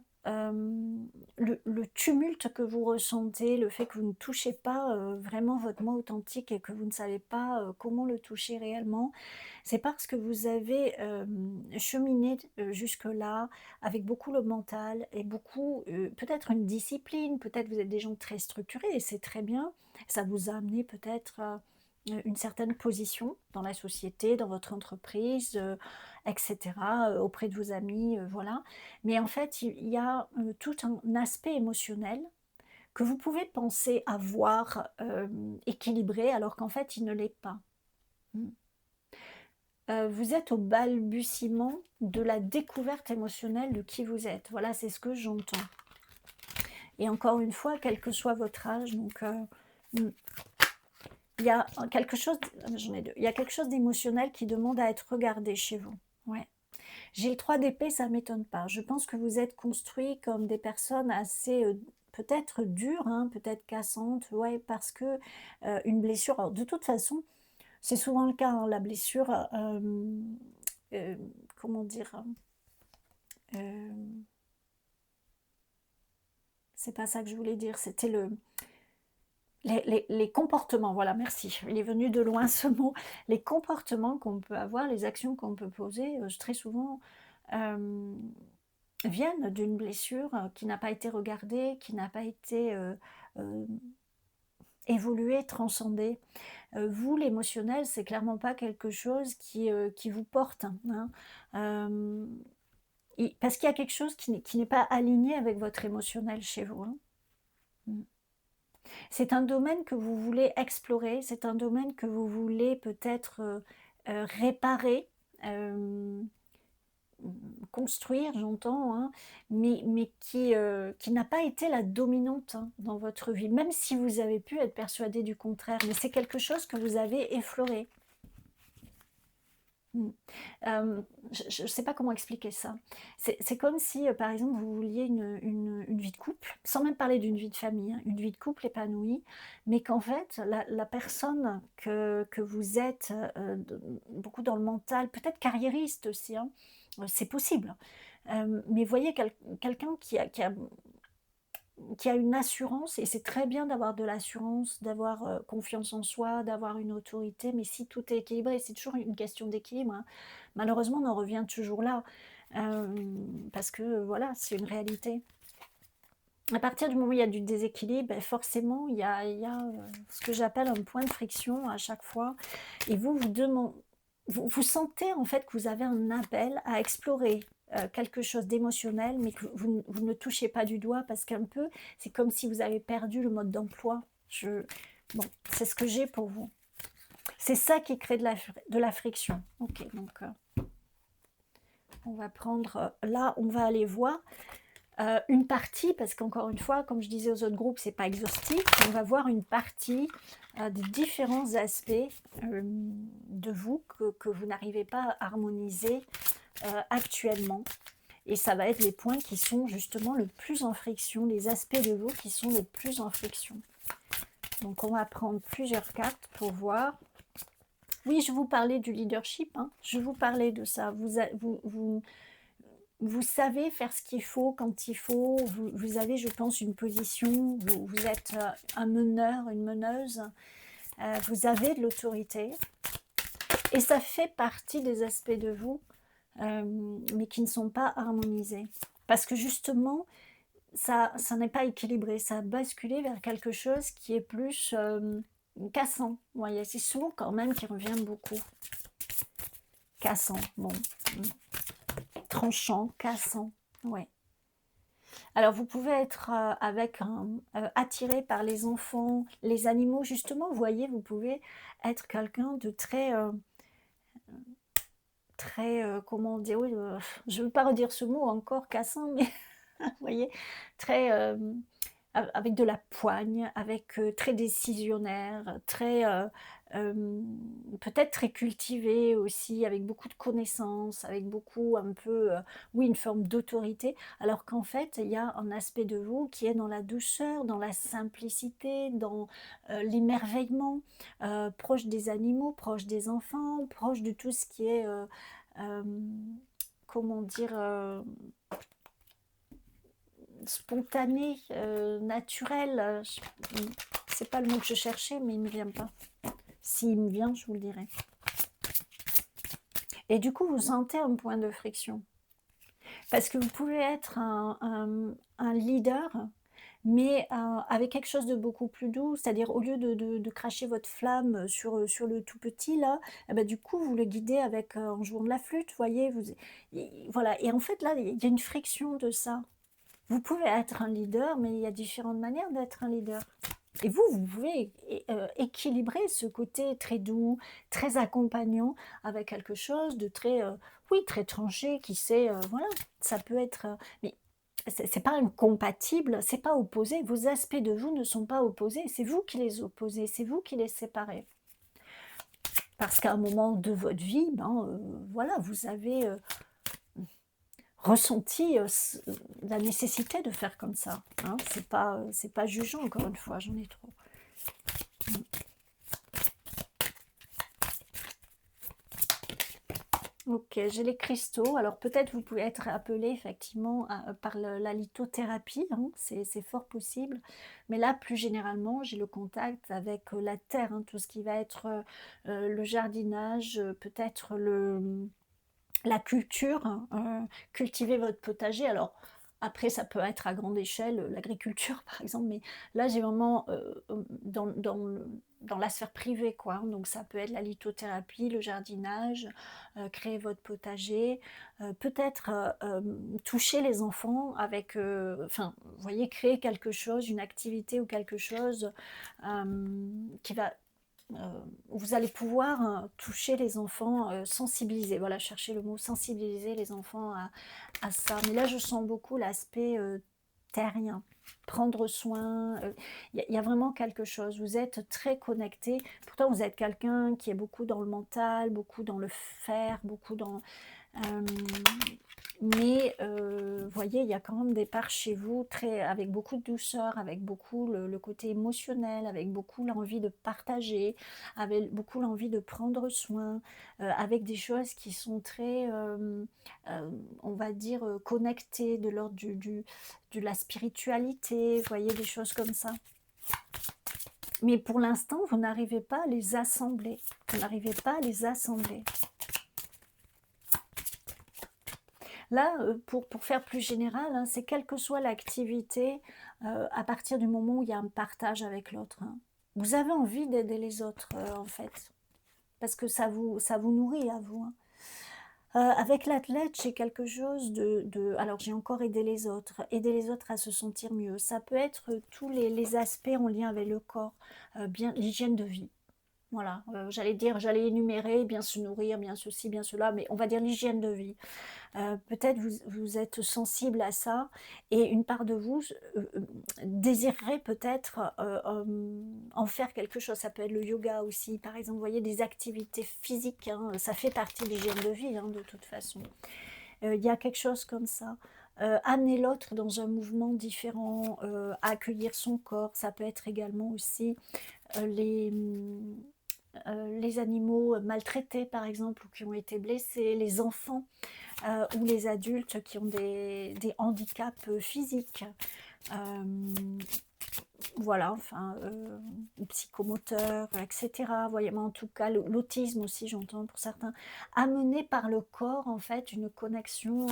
Le tumulte que vous ressentez, le fait que vous ne touchez pas vraiment votre moi authentique et que vous ne savez pas comment le toucher réellement, c'est parce que vous avez cheminé jusque-là avec beaucoup le mental et beaucoup, peut-être une discipline, peut-être vous êtes des gens très structurés et c'est très bien. Ça vous a amené peut-être une certaine position dans la société, dans votre entreprise, etc., auprès de vos amis, voilà. Mais en fait, il y a tout un aspect émotionnel que vous pouvez penser avoir équilibré alors qu'en fait, il ne l'est pas. Mm. Vous êtes au balbutiement de la découverte émotionnelle de qui vous êtes. Voilà, c'est ce que j'entends. Et encore une fois, quel que soit votre âge, donc mm, il y a quelque chose, j'en ai deux. Il y a quelque chose d'émotionnel qui demande à être regardé chez vous. Ouais. J'ai le 3 d'épée, ça ne m'étonne pas. Je pense que vous êtes construits comme des personnes assez peut-être dures, hein, peut-être cassantes, ouais, parce que une blessure. Alors, de toute façon, c'est souvent le cas, hein, la blessure. Euh, comment dire, euh, c'est pas ça que je voulais dire, c'était les comportements, voilà, merci, il est venu de loin ce mot, les comportements qu'on peut avoir, les actions qu'on peut poser, très souvent viennent d'une blessure qui n'a pas été regardée, qui n'a pas été euh, évoluée, transcendée. Vous, l'émotionnel, c'est clairement pas quelque chose qui vous porte, hein. Euh, Parce qu'il y a quelque chose qui n'est pas aligné avec votre émotionnel chez vous, hein. Mm. C'est un domaine que vous voulez explorer, c'est un domaine que vous voulez peut-être réparer, euh, construire, j'entends, hein, mais qui n'a pas été la dominante hein, dans votre vie, même si vous avez pu être persuadé du contraire, mais c'est quelque chose que vous avez effleuré. Mm. Je ne sais pas comment expliquer ça. C'est comme si, par exemple, vous vouliez une vie de couple, sans même parler d'une vie de famille, hein, une vie de couple épanouie, mais qu'en fait, la personne que vous êtes, beaucoup dans le mental, peut-être carriériste aussi, hein, c'est possible. Mais voyez quelqu'un qui a une assurance, et c'est très bien d'avoir de l'assurance, d'avoir confiance en soi, d'avoir une autorité, mais si tout est équilibré, c'est toujours une question d'équilibre, hein. Malheureusement, on en revient toujours là, parce que voilà, c'est une réalité. À partir du moment où il y a du déséquilibre, ben forcément, il y a ce que j'appelle un point de friction à chaque fois, et vous sentez en fait que vous avez un appel à explorer quelque chose d'émotionnel, mais que vous ne touchez pas du doigt parce qu'un peu, c'est comme si vous avez perdu le mode d'emploi. Bon, c'est ce que j'ai pour vous. C'est ça qui crée de la friction. Ok, donc on va prendre, là, on va aller voir une partie, parce qu'encore une fois, comme je disais aux autres groupes, c'est pas exhaustif, on va voir une partie des différents aspects de vous que vous n'arrivez pas à harmoniser actuellement. Et ça va être les points qui sont justement le plus en friction, les aspects de vous qui sont le plus en friction. Donc on va prendre plusieurs cartes pour voir. Oui, je vous parlais du leadership, hein. Je vous parlais de ça. Vous savez faire ce qu'il faut quand il faut. Vous avez, je pense, une position. Vous êtes un meneur, une meneuse. Vous avez de l'autorité. Et ça fait partie des aspects de vous, mais qui ne sont pas harmonisés. Parce que justement, ça n'est pas équilibré. Ça a basculé vers quelque chose qui est plus Cassant, vous voyez, c'est ce mot quand même qui revient beaucoup. Cassant, bon. Tranchant, cassant, ouais. Alors vous pouvez être attiré par les enfants, les animaux, justement, vous voyez, vous pouvez être quelqu'un de comment dire, oui, je ne veux pas redire ce mot encore, cassant, mais vous voyez, très, avec de la poigne, avec très décisionnaire, peut-être très cultivé aussi, avec beaucoup de connaissances, avec beaucoup un peu, oui, une forme d'autorité, alors qu'en fait, il y a un aspect de vous qui est dans la douceur, dans la simplicité, dans l'émerveillement, proche des animaux, proche des enfants, proche de tout ce qui est, euh, comment dire, spontané, naturel. C'est pas le mot que je cherchais, mais il me vient pas. S'il me vient, je vous le dirai. Et du coup, vous sentez un point de friction. Parce que vous pouvez être un leader, mais avec quelque chose de beaucoup plus doux, c'est-à-dire au lieu de cracher votre flamme sur le tout petit, là, eh ben, du coup, vous le guidez avec, en jouant de la flûte, vous voyez, voilà. Et en fait, là, il y a une friction de ça. Vous pouvez être un leader, mais il y a différentes manières d'être un leader. Et vous pouvez équilibrer ce côté très doux, très accompagnant, avec quelque chose de très, oui, très tranché, qui sait, voilà, ça peut être, mais c'est pas incompatible, c'est pas opposé. Vos aspects de vous ne sont pas opposés, c'est vous qui les opposez, c'est vous qui les séparez. Parce qu'à un moment de votre vie, ben, voilà, vous avez ressenti la nécessité de faire comme ça. Hein. C'est pas jugeant, encore une fois, j'en ai trop. Ok, j'ai les cristaux. Alors peut-être vous pouvez être appelé effectivement par la lithothérapie, hein, c'est fort possible. Mais là, plus généralement, j'ai le contact avec la terre, hein, tout ce qui va être le jardinage, peut-être la culture, hein, cultiver votre potager. Alors après, ça peut être à grande échelle, l'agriculture par exemple, mais là j'ai vraiment dans la sphère privée, quoi. Hein. Donc ça peut être la lithothérapie, le jardinage, créer votre potager, peut-être toucher les enfants avec, enfin, vous voyez, créer quelque chose, une activité ou quelque chose qui va vous allez pouvoir toucher les enfants, sensibiliser, voilà, chercher le mot, sensibiliser les enfants à ça. Mais là, je sens beaucoup l'aspect terrien, prendre soin, y a vraiment quelque chose. Vous êtes très connecté, pourtant vous êtes quelqu'un qui est beaucoup dans le mental, beaucoup dans le faire, beaucoup dans... mais vous voyez, il y a quand même des parts chez vous avec beaucoup de douceur, avec beaucoup le côté émotionnel, avec beaucoup l'envie de partager, avec beaucoup l'envie de prendre soin, avec des choses qui sont très, on va dire, connectées, de l'ordre de la spiritualité, vous voyez, des choses comme ça. Mais pour l'instant, vous n'arrivez pas à les assembler. Vous n'arrivez pas à les assembler. Là, pour faire plus général, hein, c'est quelle que soit l'activité, à partir du moment où il y a un partage avec l'autre. Hein. Vous avez envie d'aider les autres, en fait, parce que ça vous nourrit à vous. Hein. Avec l'athlète, j'ai quelque chose alors j'ai encore aider les autres à se sentir mieux. Ça peut être tous les aspects en lien avec le corps, bien l'hygiène de vie. Voilà, j'allais énumérer, bien se nourrir, bien ceci, bien cela, mais on va dire l'hygiène de vie. Peut-être vous êtes sensible à ça et une part de vous désirerait peut-être en faire quelque chose. Ça peut être le yoga aussi, par exemple, vous voyez, des activités physiques, hein, ça fait partie de l'hygiène de vie, hein, de toute façon. Il y a quelque chose comme ça. Amener l'autre dans un mouvement différent, accueillir son corps, ça peut être également aussi les animaux maltraités, par exemple, ou qui ont été blessés, les enfants ou les adultes qui ont des handicaps physiques. Voilà, enfin, psychomoteurs, etc. Voyez, mais en tout cas, l'autisme aussi, j'entends pour certains. Amener par le corps, en fait, une connexion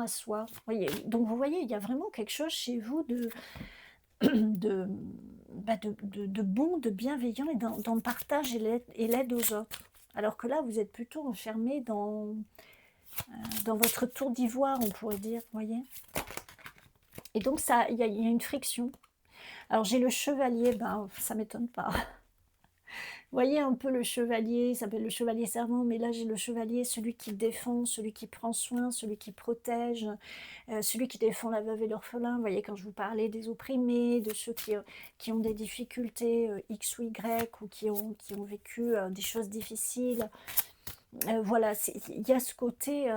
à soi. Voyez, donc vous voyez, il y a vraiment quelque chose chez vous de de bon, de bienveillant et dans le partage et l'aide aux autres. Alors que là, vous êtes plutôt enfermé dans votre tour d'ivoire, on pourrait dire, vous voyez? Et donc ça, il y a une friction. Alors j'ai le chevalier, ben, ça m'étonne pas. Vous voyez un peu le chevalier, ça s'appelle le chevalier servant, mais là j'ai le chevalier, celui qui défend, celui qui prend soin, celui qui protège, celui qui défend la veuve et l'orphelin. Vous voyez, quand je vous parlais des opprimés, de ceux qui ont des difficultés X ou Y, ou qui ont vécu des choses difficiles. Voilà, il y a ce côté,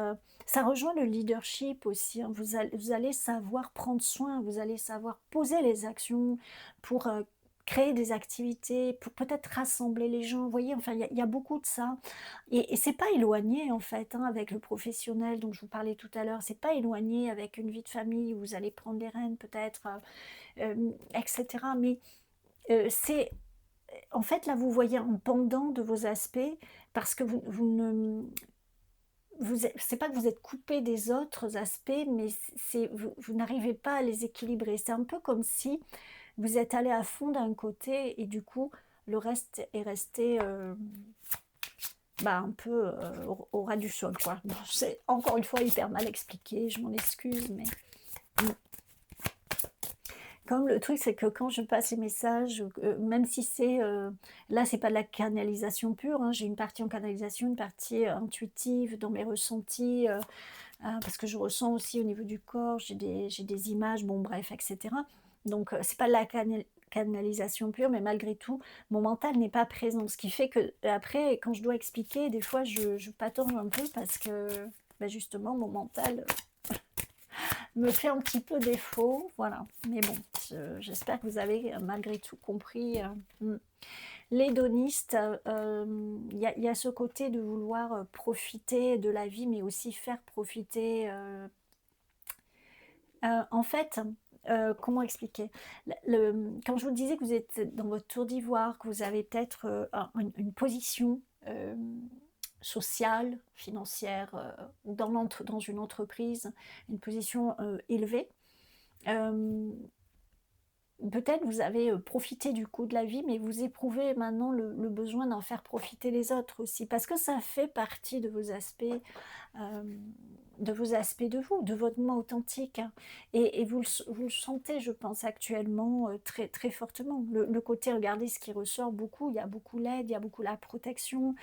ça rejoint le leadership aussi, hein. Vous allez savoir prendre soin, vous allez savoir poser les actions pour créer des activités, pour peut-être rassembler les gens. Vous voyez, enfin, il y a beaucoup de ça. Et c'est pas éloigné, en fait, hein, avec le professionnel dont je vous parlais tout à l'heure. C'est pas éloigné avec une vie de famille où vous allez prendre les rênes, peut-être, etc. Mais c'est en fait, là, vous voyez un pendant de vos aspects parce que vous ne c'est pas que vous êtes coupé des autres aspects, mais vous n'arrivez pas à les équilibrer. C'est un peu comme si vous êtes allé à fond d'un côté et du coup, le reste est resté, un peu, au ras du sol, quoi. Bon, c'est encore une fois hyper mal expliqué, je m'en excuse, mais mmh. Comme le truc, c'est que quand je passe les messages, même si c'est, là, c'est pas de la canalisation pure, hein, j'ai une partie en canalisation, une partie, intuitive dans mes ressentis, parce que je ressens aussi au niveau du corps, j'ai des images, bon bref, et cetera. Donc, c'est pas de la canalisation pure, mais malgré tout, mon mental n'est pas présent. Ce qui fait que après, quand je dois expliquer, des fois, je patauge un peu parce que, justement, mon mental me fait un petit peu défaut, voilà. Mais bon, j'espère que vous avez malgré tout compris. L'hédoniste, il y a ce côté de vouloir profiter de la vie, mais aussi faire profiter. En fait, comment expliquer? Quand je vous disais que vous êtes dans votre tour d'ivoire, que vous avez peut-être une position sociale, financière, dans une entreprise, une position élevée. Euh, Peut-être vous avez profité du coup de la vie, mais vous éprouvez maintenant le besoin d'en faire profiter les autres aussi, parce que ça fait partie euh, de vous, de votre moi authentique, hein. Et vous le sentez, je pense, actuellement très, très fortement. Le côté, regardez ce qui ressort beaucoup, il y a beaucoup l'aide, il y a beaucoup la protection,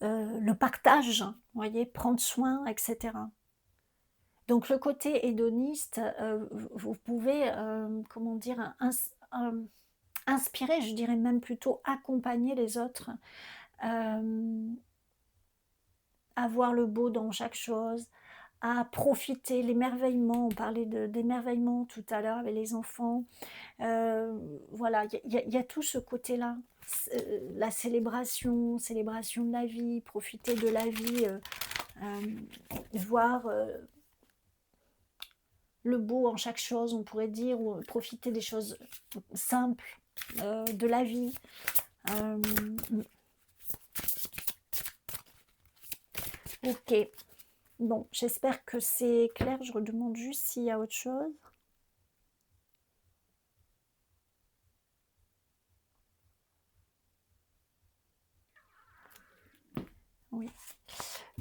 le partage, vous voyez, prendre soin, etc. Donc le côté hédoniste, vous pouvez, comment dire, inspirer, je dirais même plutôt accompagner les autres, hem, à voir le beau dans chaque chose, à profiter, l'émerveillement. On parlait d'émerveillement tout à l'heure avec les enfants. Voilà, il y a tout ce côté-là. La célébration de la vie, profiter de la vie, voir, le beau en chaque chose, on pourrait dire, ou profiter des choses simples de la vie. Euh, ok, bon, j'espère que c'est clair. Je redemande juste s'il y a autre chose. Oui.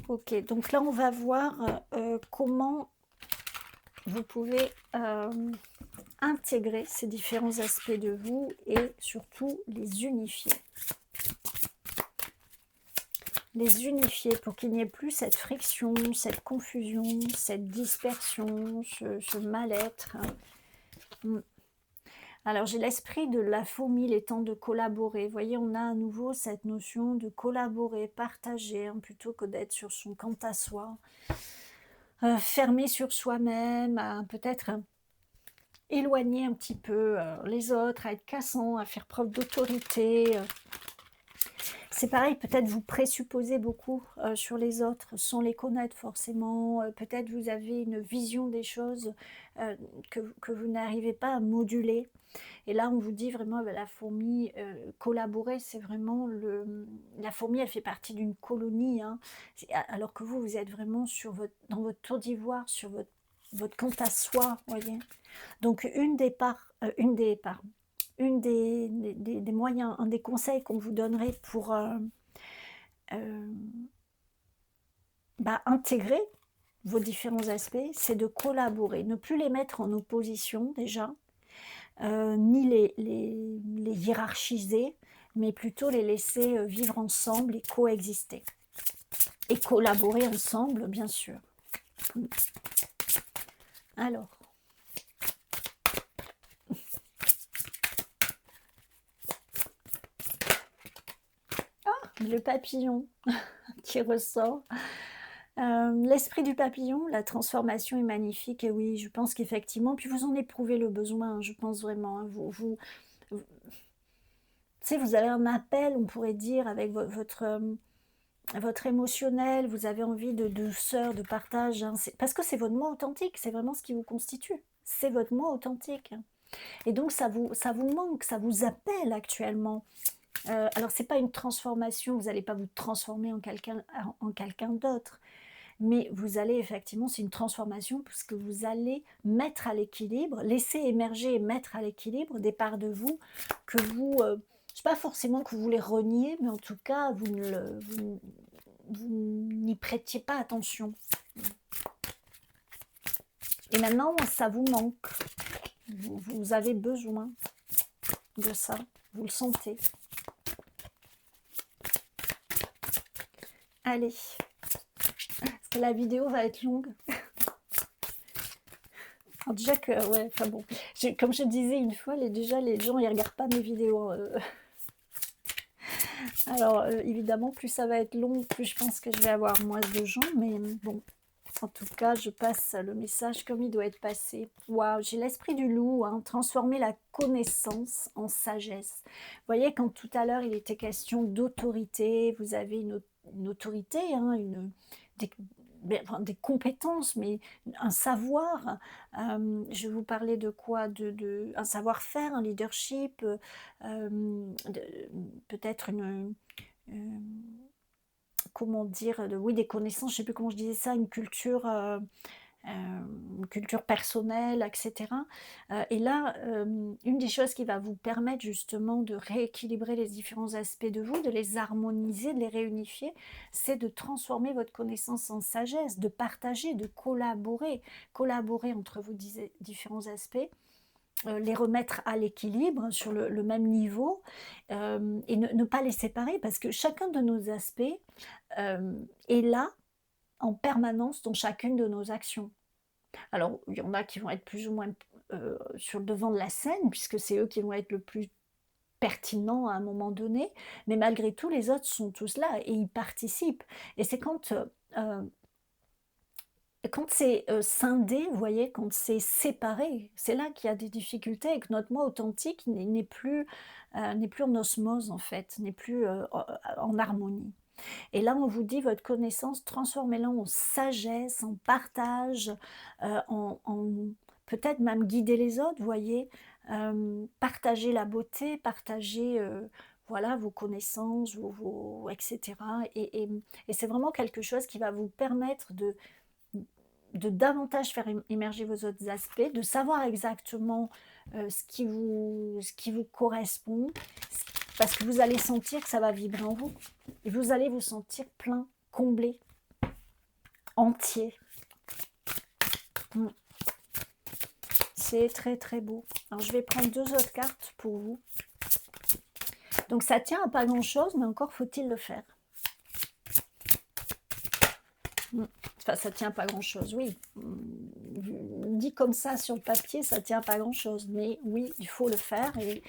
Ok, donc là, on va voir comment vous pouvez intégrer ces différents aspects de vous et surtout les unifier. Les unifier pour qu'il n'y ait plus cette friction, cette confusion, cette dispersion, ce mal-être. Alors j'ai l'esprit de la fourmi, les temps de collaborer. Vous voyez, on a à nouveau cette notion de collaborer, partager, hein, plutôt que d'être sur son quant à soi, fermé sur soi-même, peut-être éloigner un petit peu les autres, à être cassant, à faire preuve d'autorité. C'est pareil, peut-être vous présupposez beaucoup sur les autres sans les connaître forcément. Peut-être vous avez une vision des choses que vous n'arrivez pas à moduler. Et là, on vous dit vraiment, la fourmi, collaborer, c'est vraiment la fourmi, elle fait partie d'une colonie, hein. Alors que vous êtes vraiment dans votre tour d'ivoire, sur votre votre quant à soi, voyez. Donc une des moyens, un des conseils qu'on vous donnerait pour euh, intégrer vos différents aspects, c'est de collaborer, ne plus les mettre en opposition déjà, ni les hiérarchiser, mais plutôt les laisser vivre ensemble et coexister. Et collaborer ensemble, bien sûr. Alors, le papillon qui ressort. L'esprit du papillon, la transformation est magnifique, et oui, je pense qu'effectivement, puis vous en éprouvez le besoin, je pense vraiment, hein, tu sais, vous avez un appel, on pourrait dire, avec votre émotionnel, vous avez envie de douceur, de partage, hein, parce que c'est votre moi authentique, c'est vraiment ce qui vous constitue, c'est votre moi authentique. Et donc ça vous manque, ça vous appelle actuellement. Alors c'est pas une transformation, vous n'allez pas vous transformer en quelqu'un d'autre, mais vous allez effectivement, c'est une transformation parce que vous allez mettre à l'équilibre, laisser émerger et mettre à l'équilibre des parts de vous que vous, c'est pas forcément que vous les reniez, mais en tout cas vous n'y prêtiez pas attention. Et maintenant, ça vous manque. Vous avez besoin de ça, vous le sentez. Allez, parce que la vidéo va être longue. Alors déjà que, ouais, enfin bon, comme je disais une fois, déjà les gens ils regardent pas mes vidéos. Alors évidemment, plus ça va être long, plus je pense que je vais avoir moins de gens, mais bon, en tout cas, je passe le message comme il doit être passé. Waouh, j'ai l'esprit du loup, hein, transformer la connaissance en sagesse. Vous voyez, quand tout à l'heure il était question d'autorité, vous avez une autorité, hein, des, enfin, des compétences, mais un savoir. Je vais vous parler de quoi, un savoir-faire, un leadership, peut-être euh, comment dire, oui, des connaissances, je ne sais plus comment je disais ça, une culture personnelle, etc. Et là, une des choses qui va vous permettre justement de rééquilibrer les différents aspects de vous, de les harmoniser, de les réunifier, c'est de transformer votre connaissance en sagesse, de partager, de collaborer entre vos différents aspects, les remettre à l'équilibre sur le même niveau, et ne pas les séparer, parce que chacun de nos aspects est là en permanence dans chacune de nos actions. Alors, il y en a qui vont être plus ou moins sur le devant de la scène, puisque c'est eux qui vont être le plus pertinents à un moment donné, mais malgré tout, les autres sont tous là et ils participent. Et c'est quand c'est scindé, vous voyez, quand c'est séparé, c'est là qu'il y a des difficultés et que notre moi authentique n'est plus en osmose, en fait, n'est plus en harmonie. Et là, on vous dit, votre connaissance, transformez-la en sagesse, en partage, en peut-être même guider les autres, vous voyez, partager la beauté, partager voilà, vos connaissances, etc. Et c'est vraiment quelque chose qui va vous permettre de davantage faire émerger vos autres aspects, de savoir exactement ce qui vous correspond, parce que vous allez sentir que ça va vibrer en vous. Et vous allez vous sentir plein, comblé, entier. C'est très très beau. Alors je vais prendre 2 autres cartes pour vous. Donc ça tient à pas grand chose, mais encore faut-il le faire. Enfin, ça tient pas grand chose, oui. Dit comme ça sur le papier, ça tient pas grand chose. Mais oui, il faut le faire, et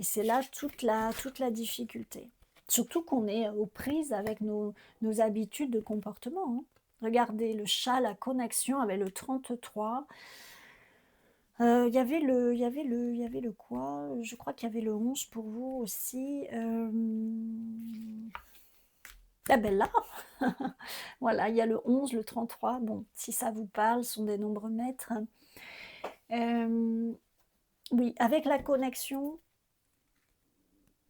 c'est là toute la difficulté. Surtout qu'on est aux prises avec nos habitudes de comportement. Hein. Regardez, le chat, la connexion avec le 33. Il y avait le quoi? Je crois qu'il y avait le 11 pour vous aussi. Ah ben là, voilà, il y a le 11, le 33. Bon, si ça vous parle, ce sont des nombres maîtres. Oui, avec la connexion,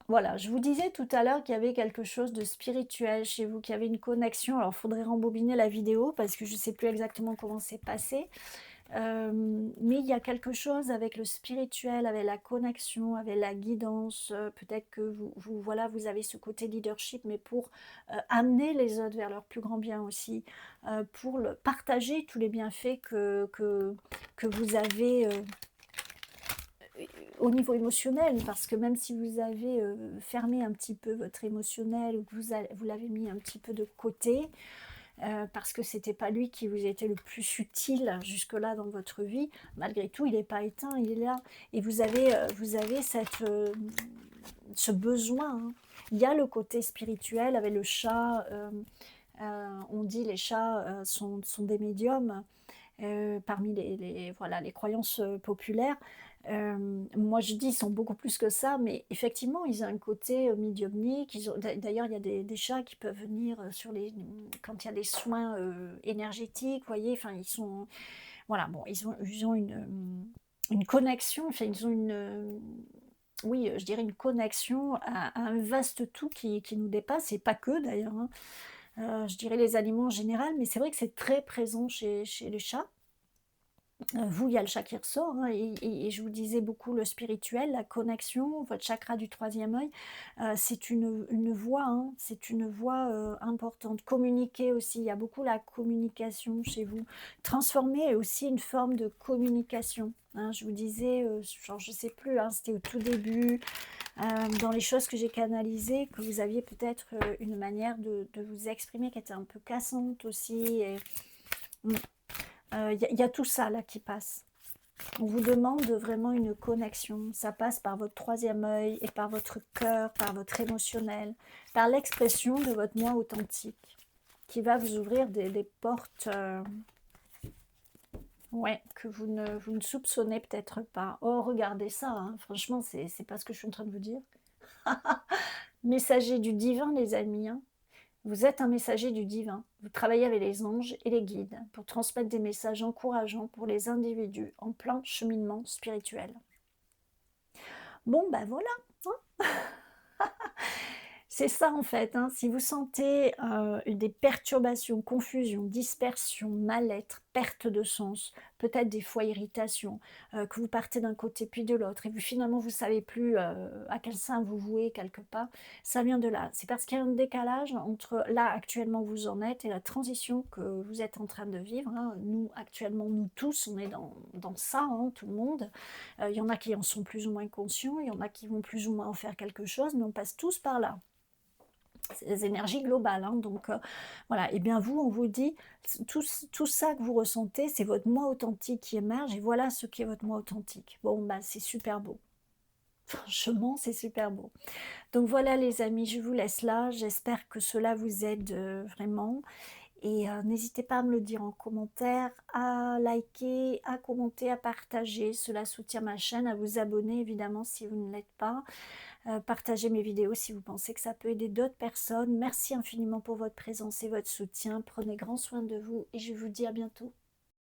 Voilà, je vous disais tout à l'heure qu'il y avait quelque chose de spirituel chez vous, qu'il y avait une connexion. Alors, il faudrait rembobiner la vidéo parce que je ne sais plus exactement comment c'est passé. Mais il y a quelque chose avec le spirituel, avec la connexion, avec la guidance. Peut-être que voilà, vous avez ce côté leadership, mais pour amener les autres vers leur plus grand bien aussi, pour partager tous les bienfaits que vous avez au niveau émotionnel, parce que même si vous avez fermé un petit peu votre émotionnel ou que vous l'avez mis un petit peu de côté, parce que c'était pas lui qui vous était le plus utile jusque-là dans votre vie, malgré tout, il n'est pas éteint, il est là. Et vous avez ce besoin, hein. Il y a le côté spirituel avec le chat. On dit les chats sont des médiums parmi voilà, les croyances populaires. Moi, je dis, ils sont beaucoup plus que ça, mais effectivement, ils ont un côté médiumnique. D'ailleurs, il y a des chats qui peuvent venir quand il y a des soins énergétiques, vous voyez. Enfin, ils sont, voilà, bon, ils ont une connexion. Enfin, ils ont oui, je dirais une connexion à un vaste tout qui nous dépasse, et pas que d'ailleurs, hein. Je dirais les animaux en général, mais c'est vrai que c'est très présent chez les chats. Vous, il y a le chat qui ressort, hein, et je vous disais beaucoup le spirituel, la connexion, votre chakra du troisième œil, c'est une voie, hein, c'est une voie importante. Communiquer aussi, il y a beaucoup la communication chez vous. Transformer est aussi une forme de communication, hein. Je vous disais, genre, je sais plus, hein, c'était au tout début, dans les choses que j'ai canalisées, que vous aviez peut-être une manière de vous exprimer qui était un peu cassante aussi. Mm. Il y a tout ça là qui passe. On vous demande vraiment une connexion. Ça passe par votre troisième œil et par votre cœur, par votre émotionnel, par l'expression de votre moi authentique, qui va vous ouvrir des portes ouais, que vous ne soupçonnez peut-être pas. Oh, regardez ça, hein. Franchement, c'est pas ce que je suis en train de vous dire. Messager du divin, les amis, hein. Vous êtes un messager du divin. Vous travaillez avec les anges et les guides pour transmettre des messages encourageants pour les individus en plein cheminement spirituel. Bon, ben voilà, hein. C'est ça en fait, hein. Si vous sentez des perturbations, confusion, dispersion, mal-être, perte de sens, peut-être des fois irritation, que vous partez d'un côté puis de l'autre et puis finalement vous ne savez plus à quel sein vous vouez quelque part, ça vient de là. C'est parce qu'il y a un décalage entre là actuellement où vous en êtes et la transition que vous êtes en train de vivre, hein. Nous actuellement, nous tous, on est dans ça, hein, tout le monde. Il y en a qui en sont plus ou moins conscients, il y en a qui vont plus ou moins en faire quelque chose, mais on passe tous par là. C'est des énergies globales, hein, donc voilà. Et bien vous, on vous dit, tout ça que vous ressentez, c'est votre moi authentique qui émerge, et voilà ce qui est votre moi authentique. Bon, bah c'est super beau. Franchement, c'est super beau. Donc voilà les amis, je vous laisse là. J'espère que cela vous aide vraiment. Et n'hésitez pas à me le dire en commentaire, à liker, à commenter, à partager. Cela soutient ma chaîne, à vous abonner évidemment si vous ne l'êtes pas. Partagez mes vidéos si vous pensez que ça peut aider d'autres personnes. Merci infiniment pour votre présence et votre soutien. Prenez grand soin de vous et je vous dis à bientôt.